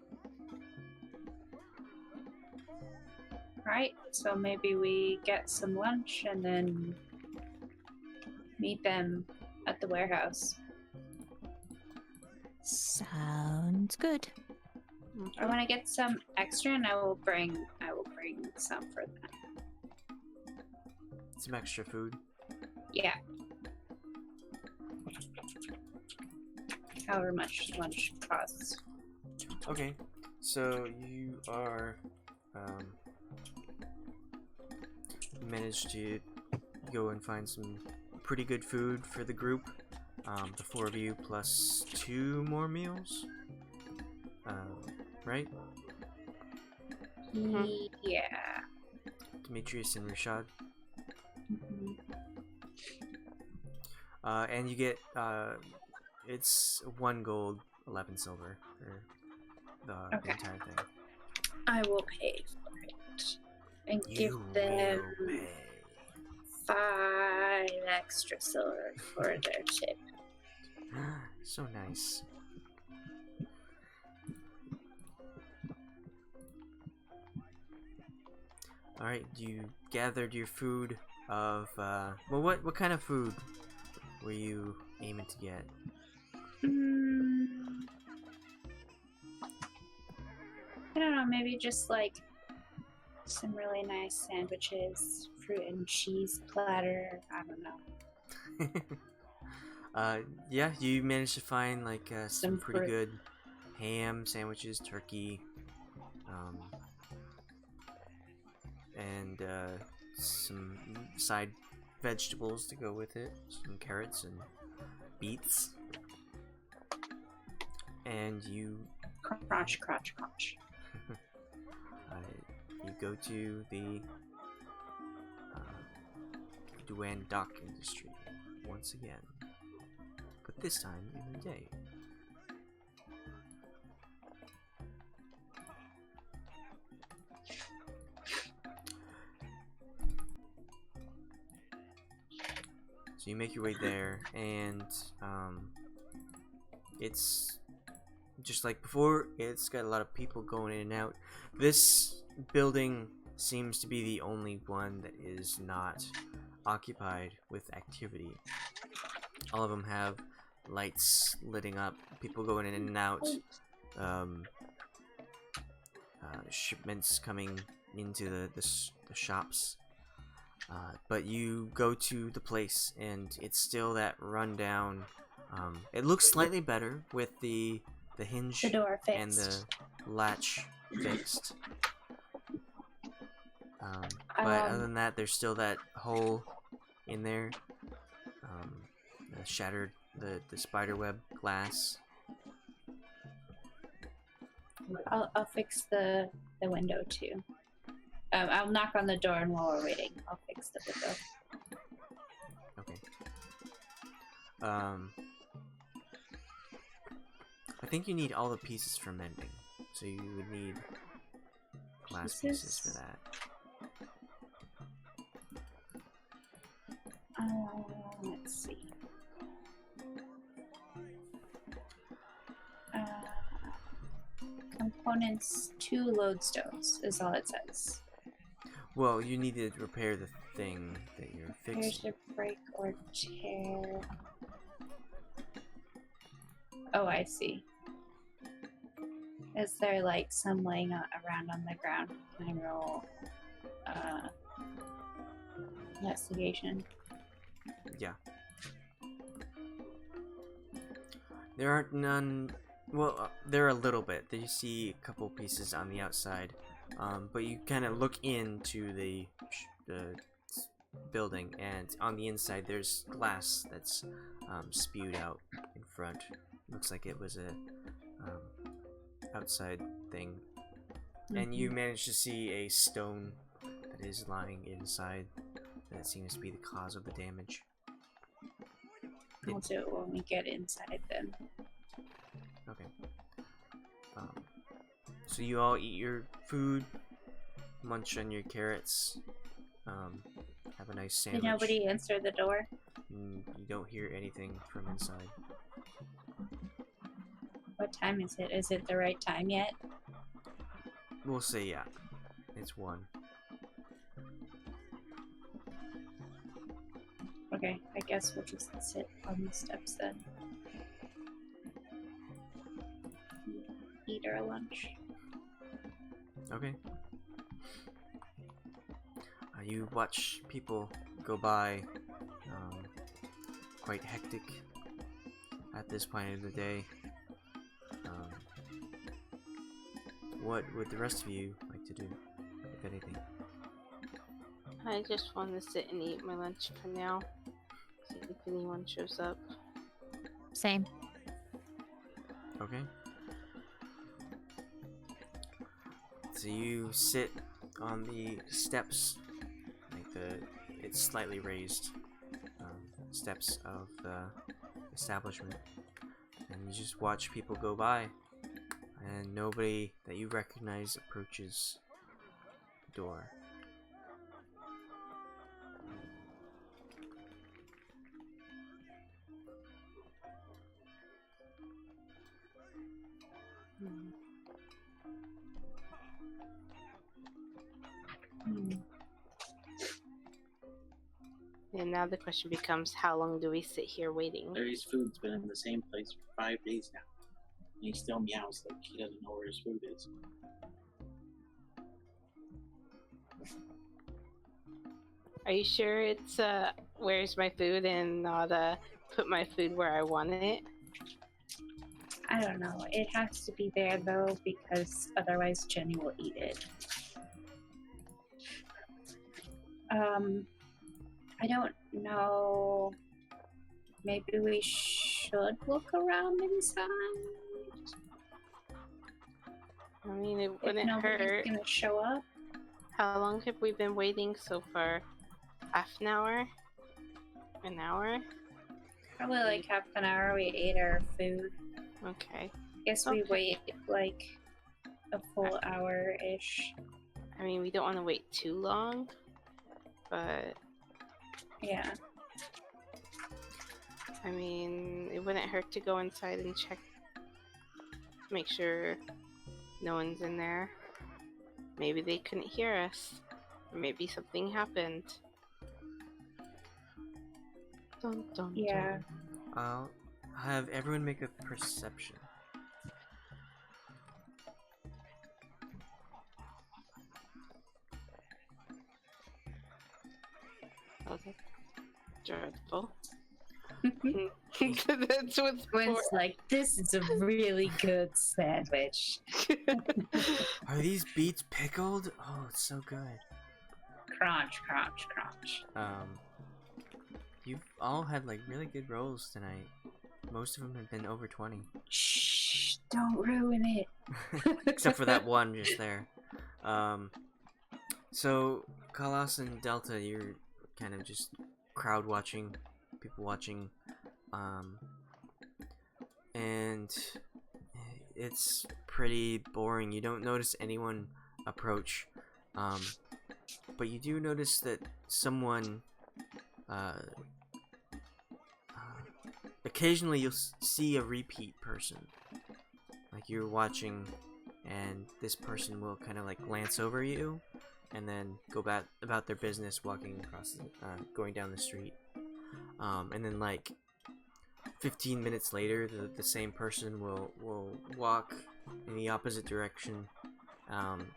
Right, so maybe we get some lunch and then meet them at the warehouse. Sounds good. I want to get some extra, and I will bring some for them. Some extra food. Yeah. However much lunch costs. Okay, so you are managed to go and find some pretty good food for the group. The 4 of you plus 2 more meals. Right? Yeah. Demetrius and Rashad. Mhm. And you get it's 1 gold, 11 silver for the Okay. entire thing. I will pay for it. And give You them will pay. 5 extra silver for their tip. So nice. Alright, you gathered your food of, well, what kind of food were you aiming to get? I don't know, maybe just like some really nice sandwiches, fruit and cheese platter, I don't know. Yeah, you managed to find like some Some pretty fruit. good ham sandwiches, turkey, and some side vegetables to go with it, some carrots and beets. And you Crunch, crunch, crunch. you go to the Duan dock industry once again, but this time in the day. So you make your way there, and it's just like before. It's got a lot of people going in and out. This building seems to be the only one that is not occupied with activity. All of them have lights lighting up, people going in and out, shipments coming into the shops. But you go to the place, and it's still that rundown. It looks slightly better with the hinge The door and the fixed. latch fixed. But other than that, there's still that hole in there. Shattered the spiderweb glass. I'll fix the window too. I'll knock on the door, and while we're waiting, I'll fix the window. Okay. I think you need all the pieces for mending, so you would need glass pieces for that. Let's see. Components 2 lodestones is all it says. Well, you need to repair the thing that you're Here's fixing. a break or tear. Oh, I see. Is there like some laying around on the ground? Can I roll investigation? Yeah. There aren't none. Well, there are a little bit. You see a couple pieces on the outside, but you kind of look into the building, and on the inside there's glass that's spewed out in front. Looks like it was a outside thing. And you manage to see a stone that is lying inside. That seems to be the cause of the damage. I'll do it when we get inside then. Okay. So you all eat your food, munch on your carrots, have a nice Did sandwich. nobody answer the door? You don't hear anything from inside. What time is it? Is it the right time yet? We'll say yeah. It's 1. Okay, I guess we'll just sit on the steps then. Eat our lunch. Okay. You watch people go by, quite hectic at this point of the day. What would the rest of you like to do, if anything? I just want to sit and eat my lunch for now. See if anyone shows up. Same. Okay. So you sit on the steps, like it's slightly raised steps of the establishment, and you just watch people go by, and nobody that you recognize approaches the door. And now the question becomes, how long do we sit here waiting? Larry's food's been in the same place for 5 days now. And he still meows like he doesn't know where his food is. Are you sure it's where's my food and not put my food where I want it? I don't know. It has to be there though, because otherwise Jenny will eat it. I don't know. Maybe we should look around inside. I mean, it If wouldn't nobody's hurt. gonna show up. How long have we been waiting so far? Half an hour? An hour? Probably like half an hour. We ate our food. Okay. Guess we Okay. wait like a full hour-ish. I mean, we don't want to wait too long, but Yeah. I mean, it wouldn't hurt to go inside and check, make sure no one's in there. Maybe they couldn't hear us, or maybe something happened. Dun, dun, Yeah. dun. I'll have everyone make a perception. Okay. Dreadful. That's what's Gwen's like, this is a really good sandwich. Are these beets pickled? Oh, it's so good. Crunch, crunch, crunch. You've all had like really good rolls tonight. Most of them have been over 20. Shh, don't ruin it. Except for that one just there. So, Khalas and Delta, you're kind of just crowd watching, people watching, and it's pretty boring. You don't notice anyone approach, but you do notice that someone occasionally you'll see a repeat person. Like you're watching, and this person will kind of like glance over you, and then go back about their business, walking across, going down the street. And then like 15 minutes later, the same person will walk in the opposite direction,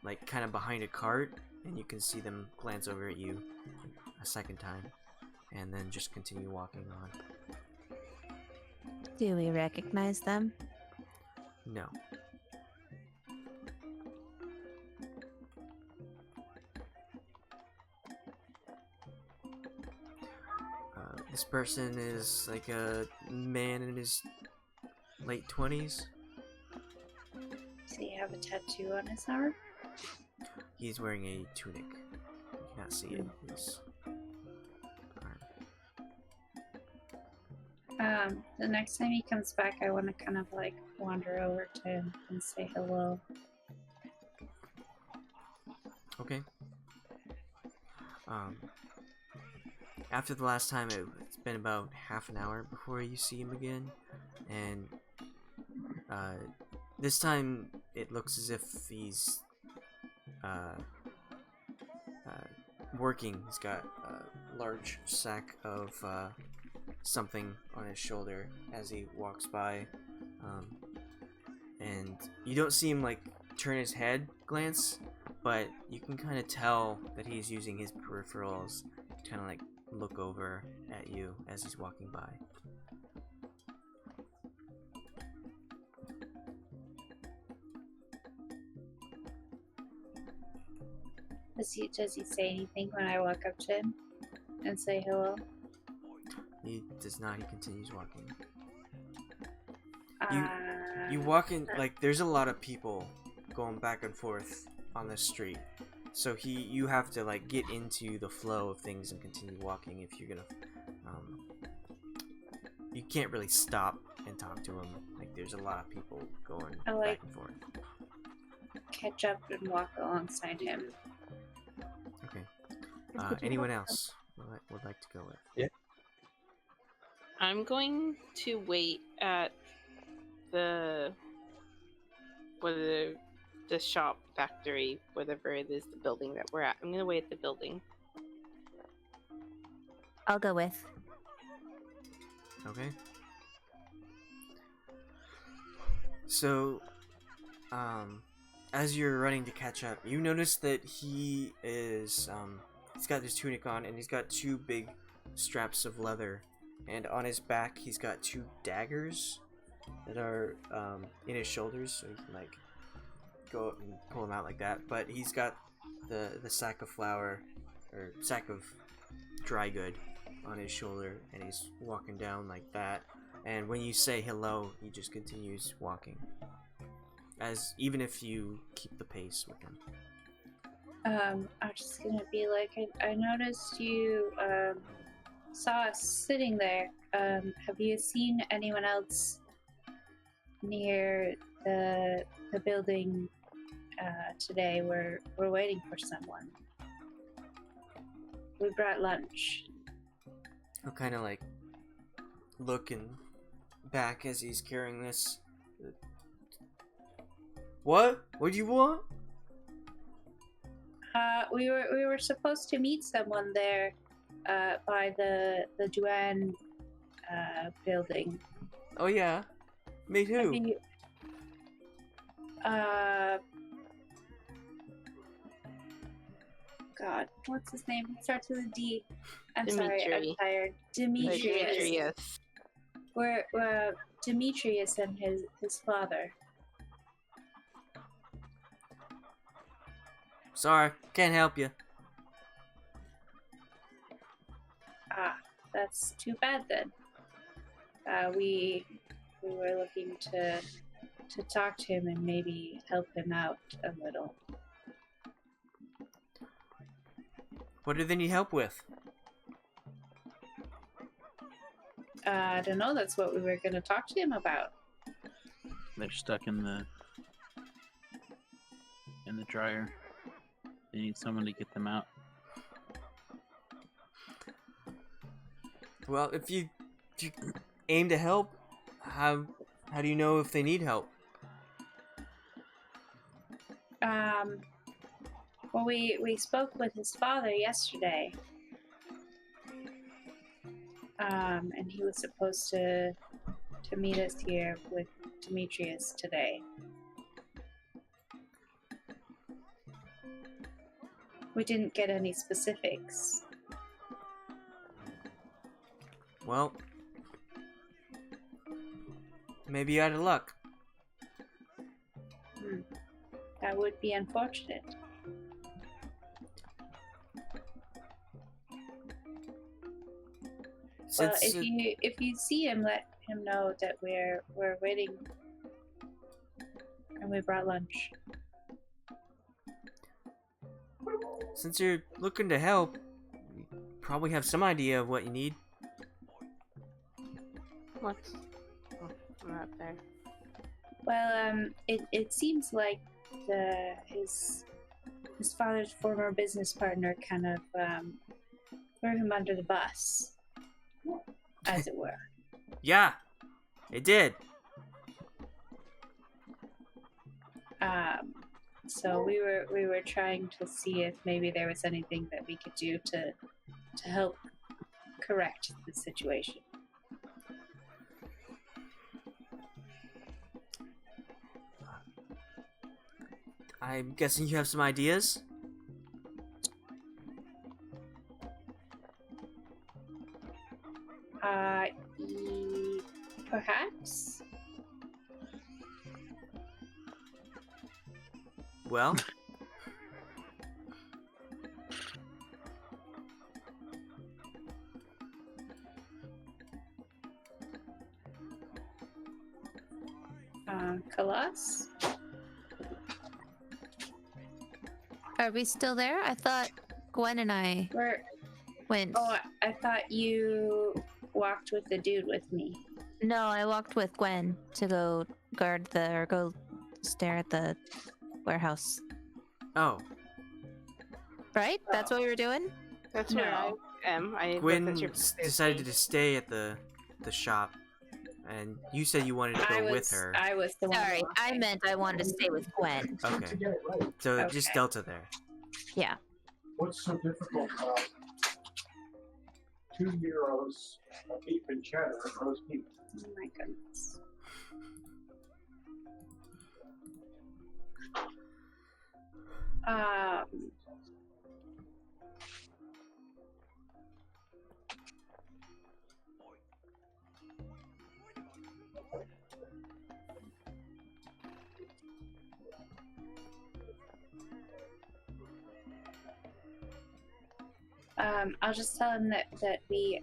like kind of behind a cart, and you can see them glance over at you a second time, and then just continue walking on. Do we recognize them? No. This person is like a man in his late 20s. Does he have a tattoo on his arm? He's wearing a tunic. You cannot see it. He's... The next time he comes back, I want to kind of like wander over to him and say hello. Okay. After the last time, it's been about half an hour before you see him again, and this time it looks as if he's working. He's got a large sack of something on his shoulder as he walks by, and you don't see him like turn his head glance, but you can kind of tell that he's using his peripherals to kind of like look over at you as he's walking by. Does he say anything when I walk up to him and say hello? He does not. He continues walking. You walk in, like, there's a lot of people going back and forth on the street, so you have to like get into the flow of things and continue walking if you're gonna you can't really stop and talk to him. Like there's a lot of people going back and forth. Catch up and walk alongside him. Okay. Anyone else would like to go with? Yeah. I'm going to wait at the shop, factory, whatever it is, the building that we're at. I'm gonna wait at the building. I'll go with. Okay. So, as you're running to catch up, you notice that he is, he's got his tunic on, and he's got two big straps of leather, and on his back he's got two daggers that are in his shoulders, so he can like go up and pull them out like that. But he's got the sack of flour, or sack of dry good, on his shoulder, and he's walking down like that. And when you say hello, he just continues walking, as even if you keep the pace with him. I'm just gonna be like, I noticed you saw us sitting there. Have you seen anyone else near the building today? We're waiting for someone. We brought lunch. He'll kind of like looking back as he's carrying this. What? What do you want? We were supposed to meet someone there by the Duan building. Oh yeah, meet who? God, what's his name? It starts with a D. I'm Dimitri. sorry, I'm tired. Demetrius. Demetrius. We're Demetrius and his father. Sorry, can't help you. Ah, that's too bad then. We were looking to talk to him and maybe help him out a little. What do they need help with? I don't know. That's what we were going to talk to him about. They're stuck in the dryer. They need someone to get them out. Well, if you aim to help, how do you know if they need help? Well, we spoke with his father yesterday. And he was supposed to meet us here with Demetrius today. We didn't get any specifics. Well, maybe you're out of luck. That would be unfortunate. Well, if you see him, let him know that we're waiting, and we brought lunch. Since you're looking to help, you probably have some idea of what you need. What's not there? Well, it seems like his father's former business partner kind of threw him under the bus, as it were. Yeah, it did. So we were trying to see if maybe there was anything that we could do to help correct the situation. I'm guessing you have some ideas? Perhaps? Well, Khalas? Are we still there? I thought Gwen and I went. Oh, I thought you walked with the dude with me. No, I walked with Gwen to go go stare at the warehouse. oh, Right? That's what we were doing? That's where I am. Gwyn decided to stay at the shop, and you said you wanted to go with her. I was the one. Sorry, I meant I wanted to stay with Gwen. Okay, so just Delta there. Yeah. What's so difficult about €2 of beef and cheddar roast beef? Oh my goodness. I'll just tell him that we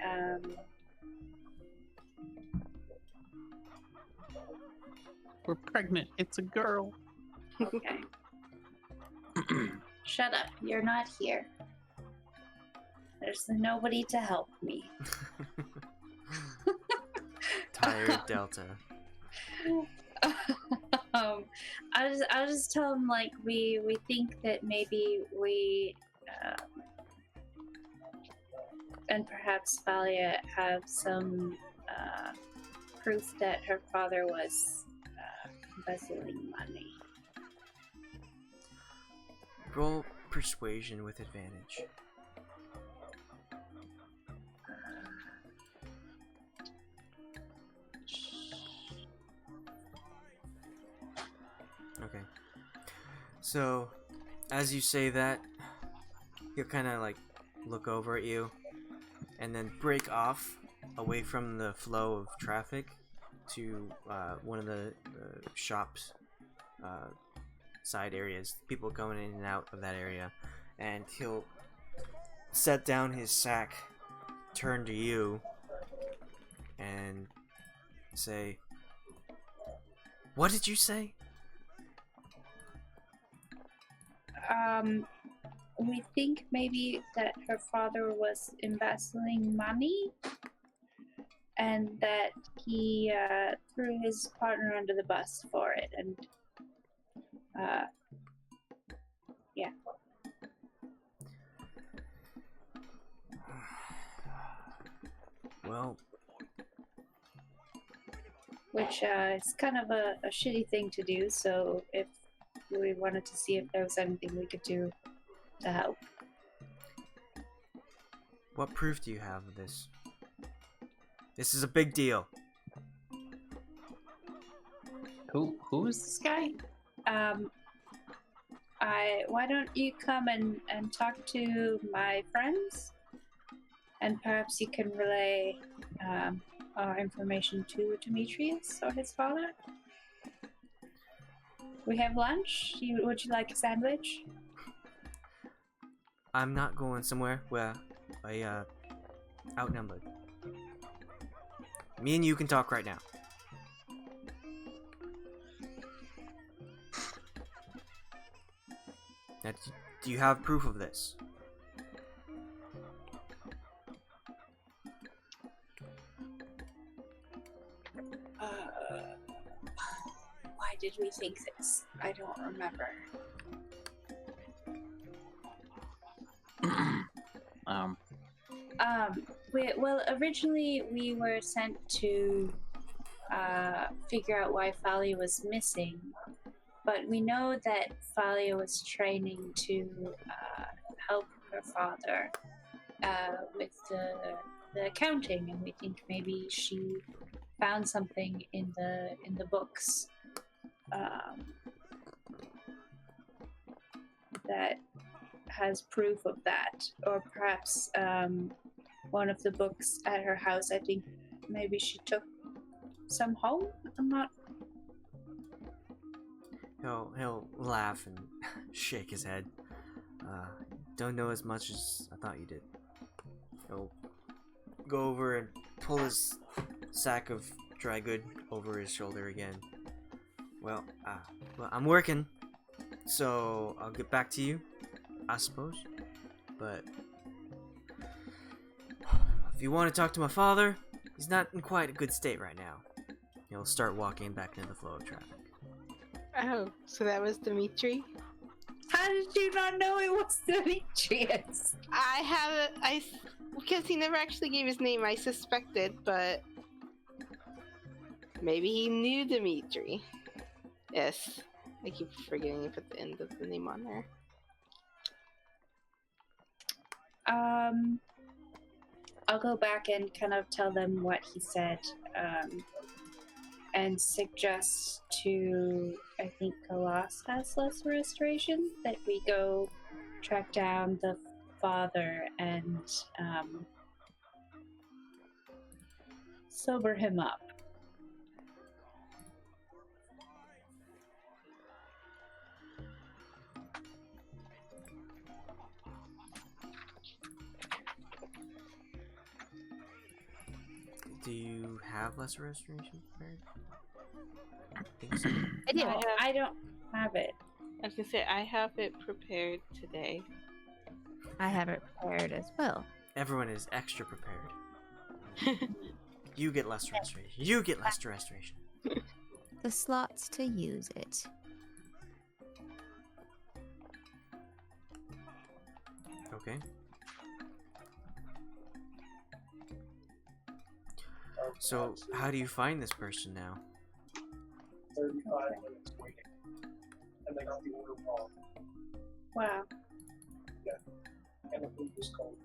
We're pregnant. It's a girl. okay. Shut up. You're not here. There's nobody to help me. Tired Delta. I'll just tell him like we think that maybe we and perhaps Valia have some proof that her father was embezzling money. Roll persuasion with advantage. Okay. So, as you say that, he'll kind of like look over at you and then break off away from the flow of traffic to one of the shops side areas, people going in and out of that area, and he'll set down his sack, turn to you, and say, "What did you say?" We think maybe that her father was embezzling money and that he threw his partner under the bus for it, and yeah. Well, Well, which is kind of a shitty thing to do. So if we wanted to see if there was anything we could do to help. what proof do you have of this? This is a big deal. Who is this guy? Why don't you come and talk to my friends, and perhaps you can relay our information to Demetrius or his father. We have lunch. Would you like a sandwich? I'm not going somewhere where I outnumbered. Me and you can talk right now. Now, do you have proof of this? Why did we think this? I don't remember. Well, originally we were sent to figure out why Thalia was missing, but we know that Thalia was training to help her father with the accounting, and we think maybe she found something in the books that has proof of that, or perhaps one of the books at her house. I think maybe she took some home. I'm not. He'll laugh and shake his head. Don't know as much as I thought you did. He'll go over and pull his sack of dry good over his shoulder again. Well, I'm working, so I'll get back to you, I suppose. But if you want to talk to my father, he's not in quite a good state right now. He'll start walking back into the flow of traffic. Oh, so that was Dimitri? How did you not know it was Demetrius? Because he never actually gave his name, I suspected, but maybe he knew Dimitri. Yes, I keep forgetting to put the end of the name on there. I'll go back and kind of tell them what he said, and suggest to, I think Khalas has less restoration, that we go track down the father and sober him up. Do you have lesser restoration prepared? I think so. I do. No, I don't have it. I was gonna say, I have it prepared today. I have it prepared as well. Everyone is extra prepared. You get lesser restoration. You get lesser restoration. The slots to use it. Okay. So, how do you find this person now? 35 minutes waiting. And they got the order wrong. Wow. And the food was cold.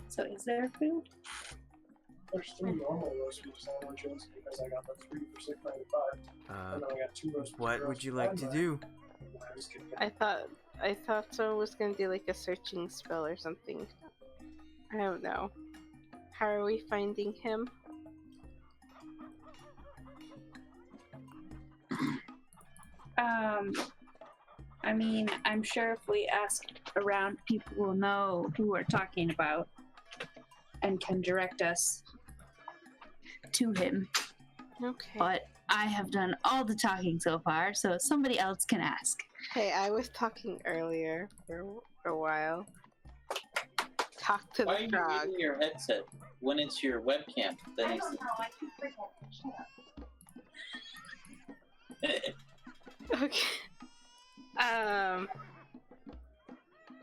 So is there food? There's 3 normal roast beef sandwiches because I got the 3 for $6.95. And then I got 2 roast beef. What would you like to do? I thought someone was gonna do like a searching spell or something. I don't know. How are we finding him? I mean, I'm sure if we ask around, people will know who we're talking about and can direct us to him. Okay. But I have done all the talking so far, so somebody else can ask. Hey, I was talking earlier for a while. Talk to Why are the you frog. using your headset when it's your webcam? That is I keep forgetting. Shut up. Okay.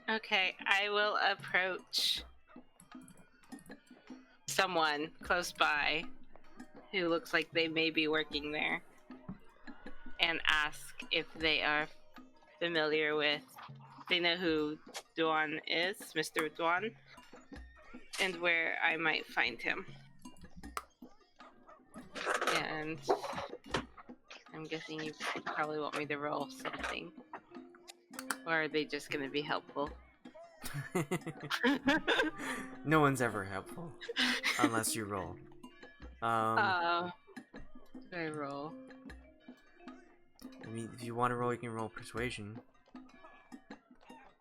Okay, I will approach someone close by who looks like they may be working there and ask if they are familiar with, they know who Duan is, Mr. Duan, and where I might find him. And I'm guessing you probably want me to roll something. Or are they just gonna be helpful? No one's ever helpful. Unless you roll. Do I roll? I mean, if you want to roll, you can roll persuasion.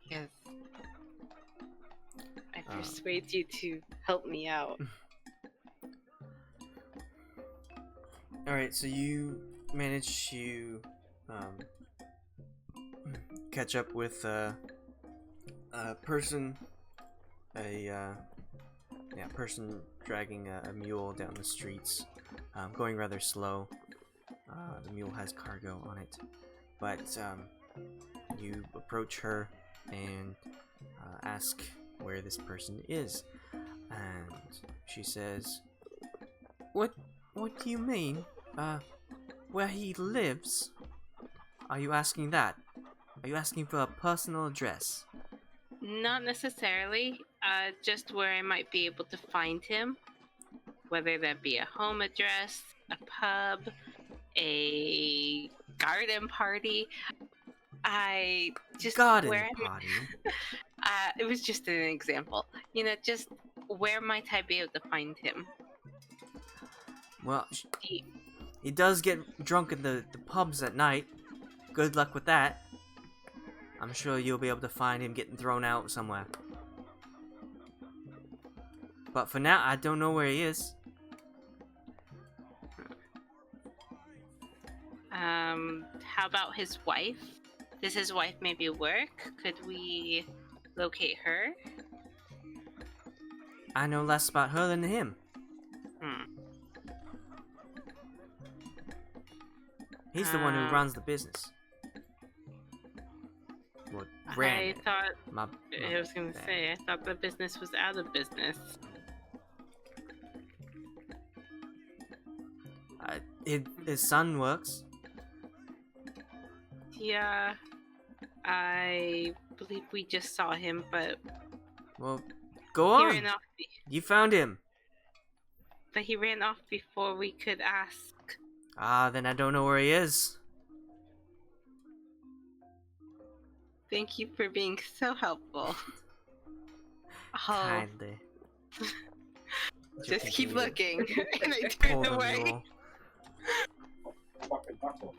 Yes. I persuade you to help me out. Alright, so you manage to catch up with a person, person dragging a mule down the streets, going rather slow. The mule has cargo on it, but you approach her and ask where this person is, and she says, "What do you mean? Where he lives? Are you asking that? Are you asking for a personal address?" Not necessarily, just where I might be able to find him. Whether that be a home address, a pub, a garden party. Garden party? It was just an example. Just where might I be able to find him? Well, he does get drunk at the pubs at night. Good luck with that. I'm sure you'll be able to find him getting thrown out somewhere. But for now, I don't know where he is. How about his wife? Does his wife maybe work? Could we locate her? I know less about her than him. He's the one who runs the business. Well, ran it. I was gonna say, I thought the business was out of business. His son works. Yeah, I believe we just saw him, but... Well, go on. He ran off You found him. But he ran off before we could ask. Then I don't know where he is. Thank you for being so helpful. Kindly. Just keep looking. And I turned away. Fucking buckle.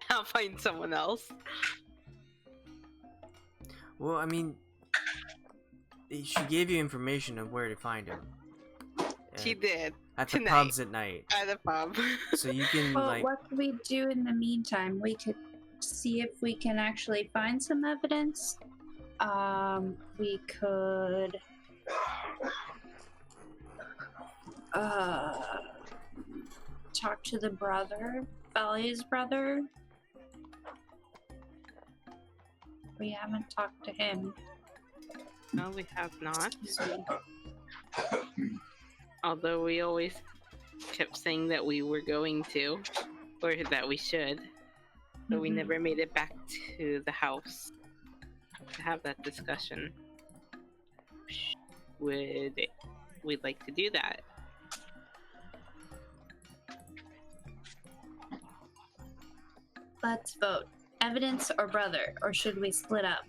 I'll find someone else. Well, I mean, she gave you information of where to find him. She did. At the pubs at night. At the pub. So you can, Well, what could we do in the meantime? We could see if we can actually find some evidence. We could... talk to the brother, Valia's brother. We haven't talked to him. No, we have not. Although we always kept saying that we were going to, or that we should, but we never made it back to the house to have that discussion. We'd like to do that. Let's vote. Evidence or brother, or should we split up?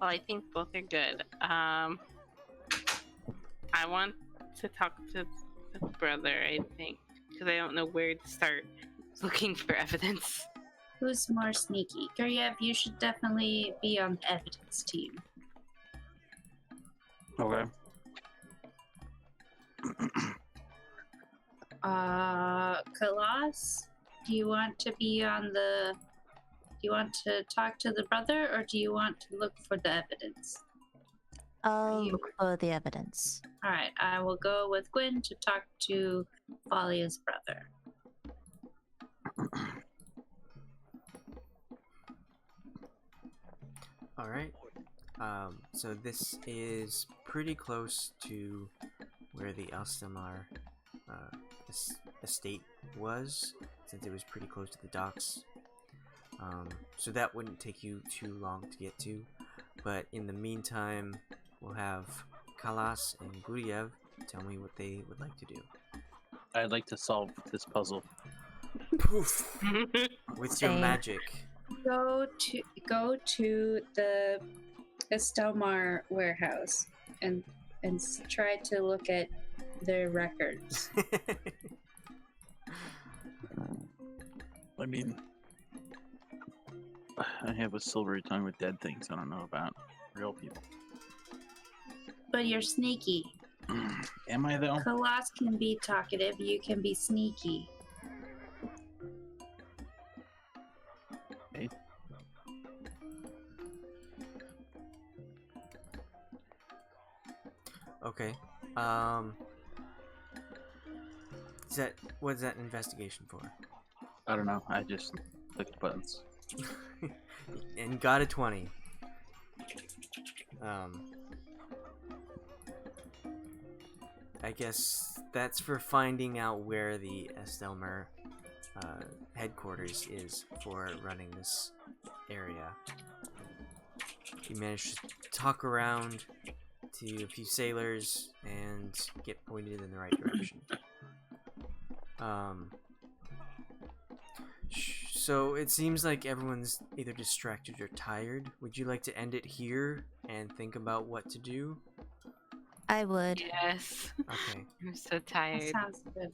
Well, I think both are good. I want to talk to the brother, I think, because I don't know where to start looking for evidence. Who's more sneaky? Guryev, you should definitely be on the evidence team. Okay. Khalas, do you want to be on the... Do you want to talk to the brother, or do you want to look for the evidence? I'll look for the evidence. Alright, I will go with Gwyn to talk to Valia's brother. Alright. So this is pretty close to where the Estelmer estate was, since it was pretty close to the docks. So that wouldn't take you too long to get to. But in the meantime, we'll have Khalas and Guryev tell me what they would like to do. I'd like to solve this puzzle. Poof! With your Same. magic. Go to the Estelmar warehouse and try to look at their records. I mean, I have a silvery tongue with dead things. I don't know about real people. But you're sneaky. Am I though? Khalas can be talkative. You can be sneaky. Okay. Okay. What's that investigation for? I don't know. I just clicked buttons. And got a 20. I guess that's for finding out where the Estelmer headquarters is for running this area. You managed to talk around to a few sailors and get pointed in the right direction. So it seems like everyone's either distracted or tired. Would you like to end it here and think about what to do? I would. Yes. Okay. I'm so That tired. sounds good.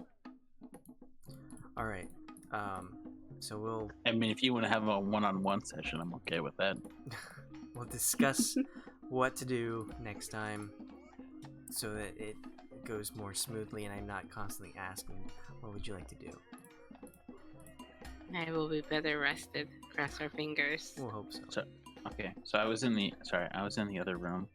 All right. So we'll I mean, if you want to have a one-on-one session, I'm okay with that. we'll discuss what to do next time so that it goes more smoothly and I'm not constantly asking, what would you like to do? I will be better rested. Cross our fingers. We'll hope so. Okay, so I was in the other room.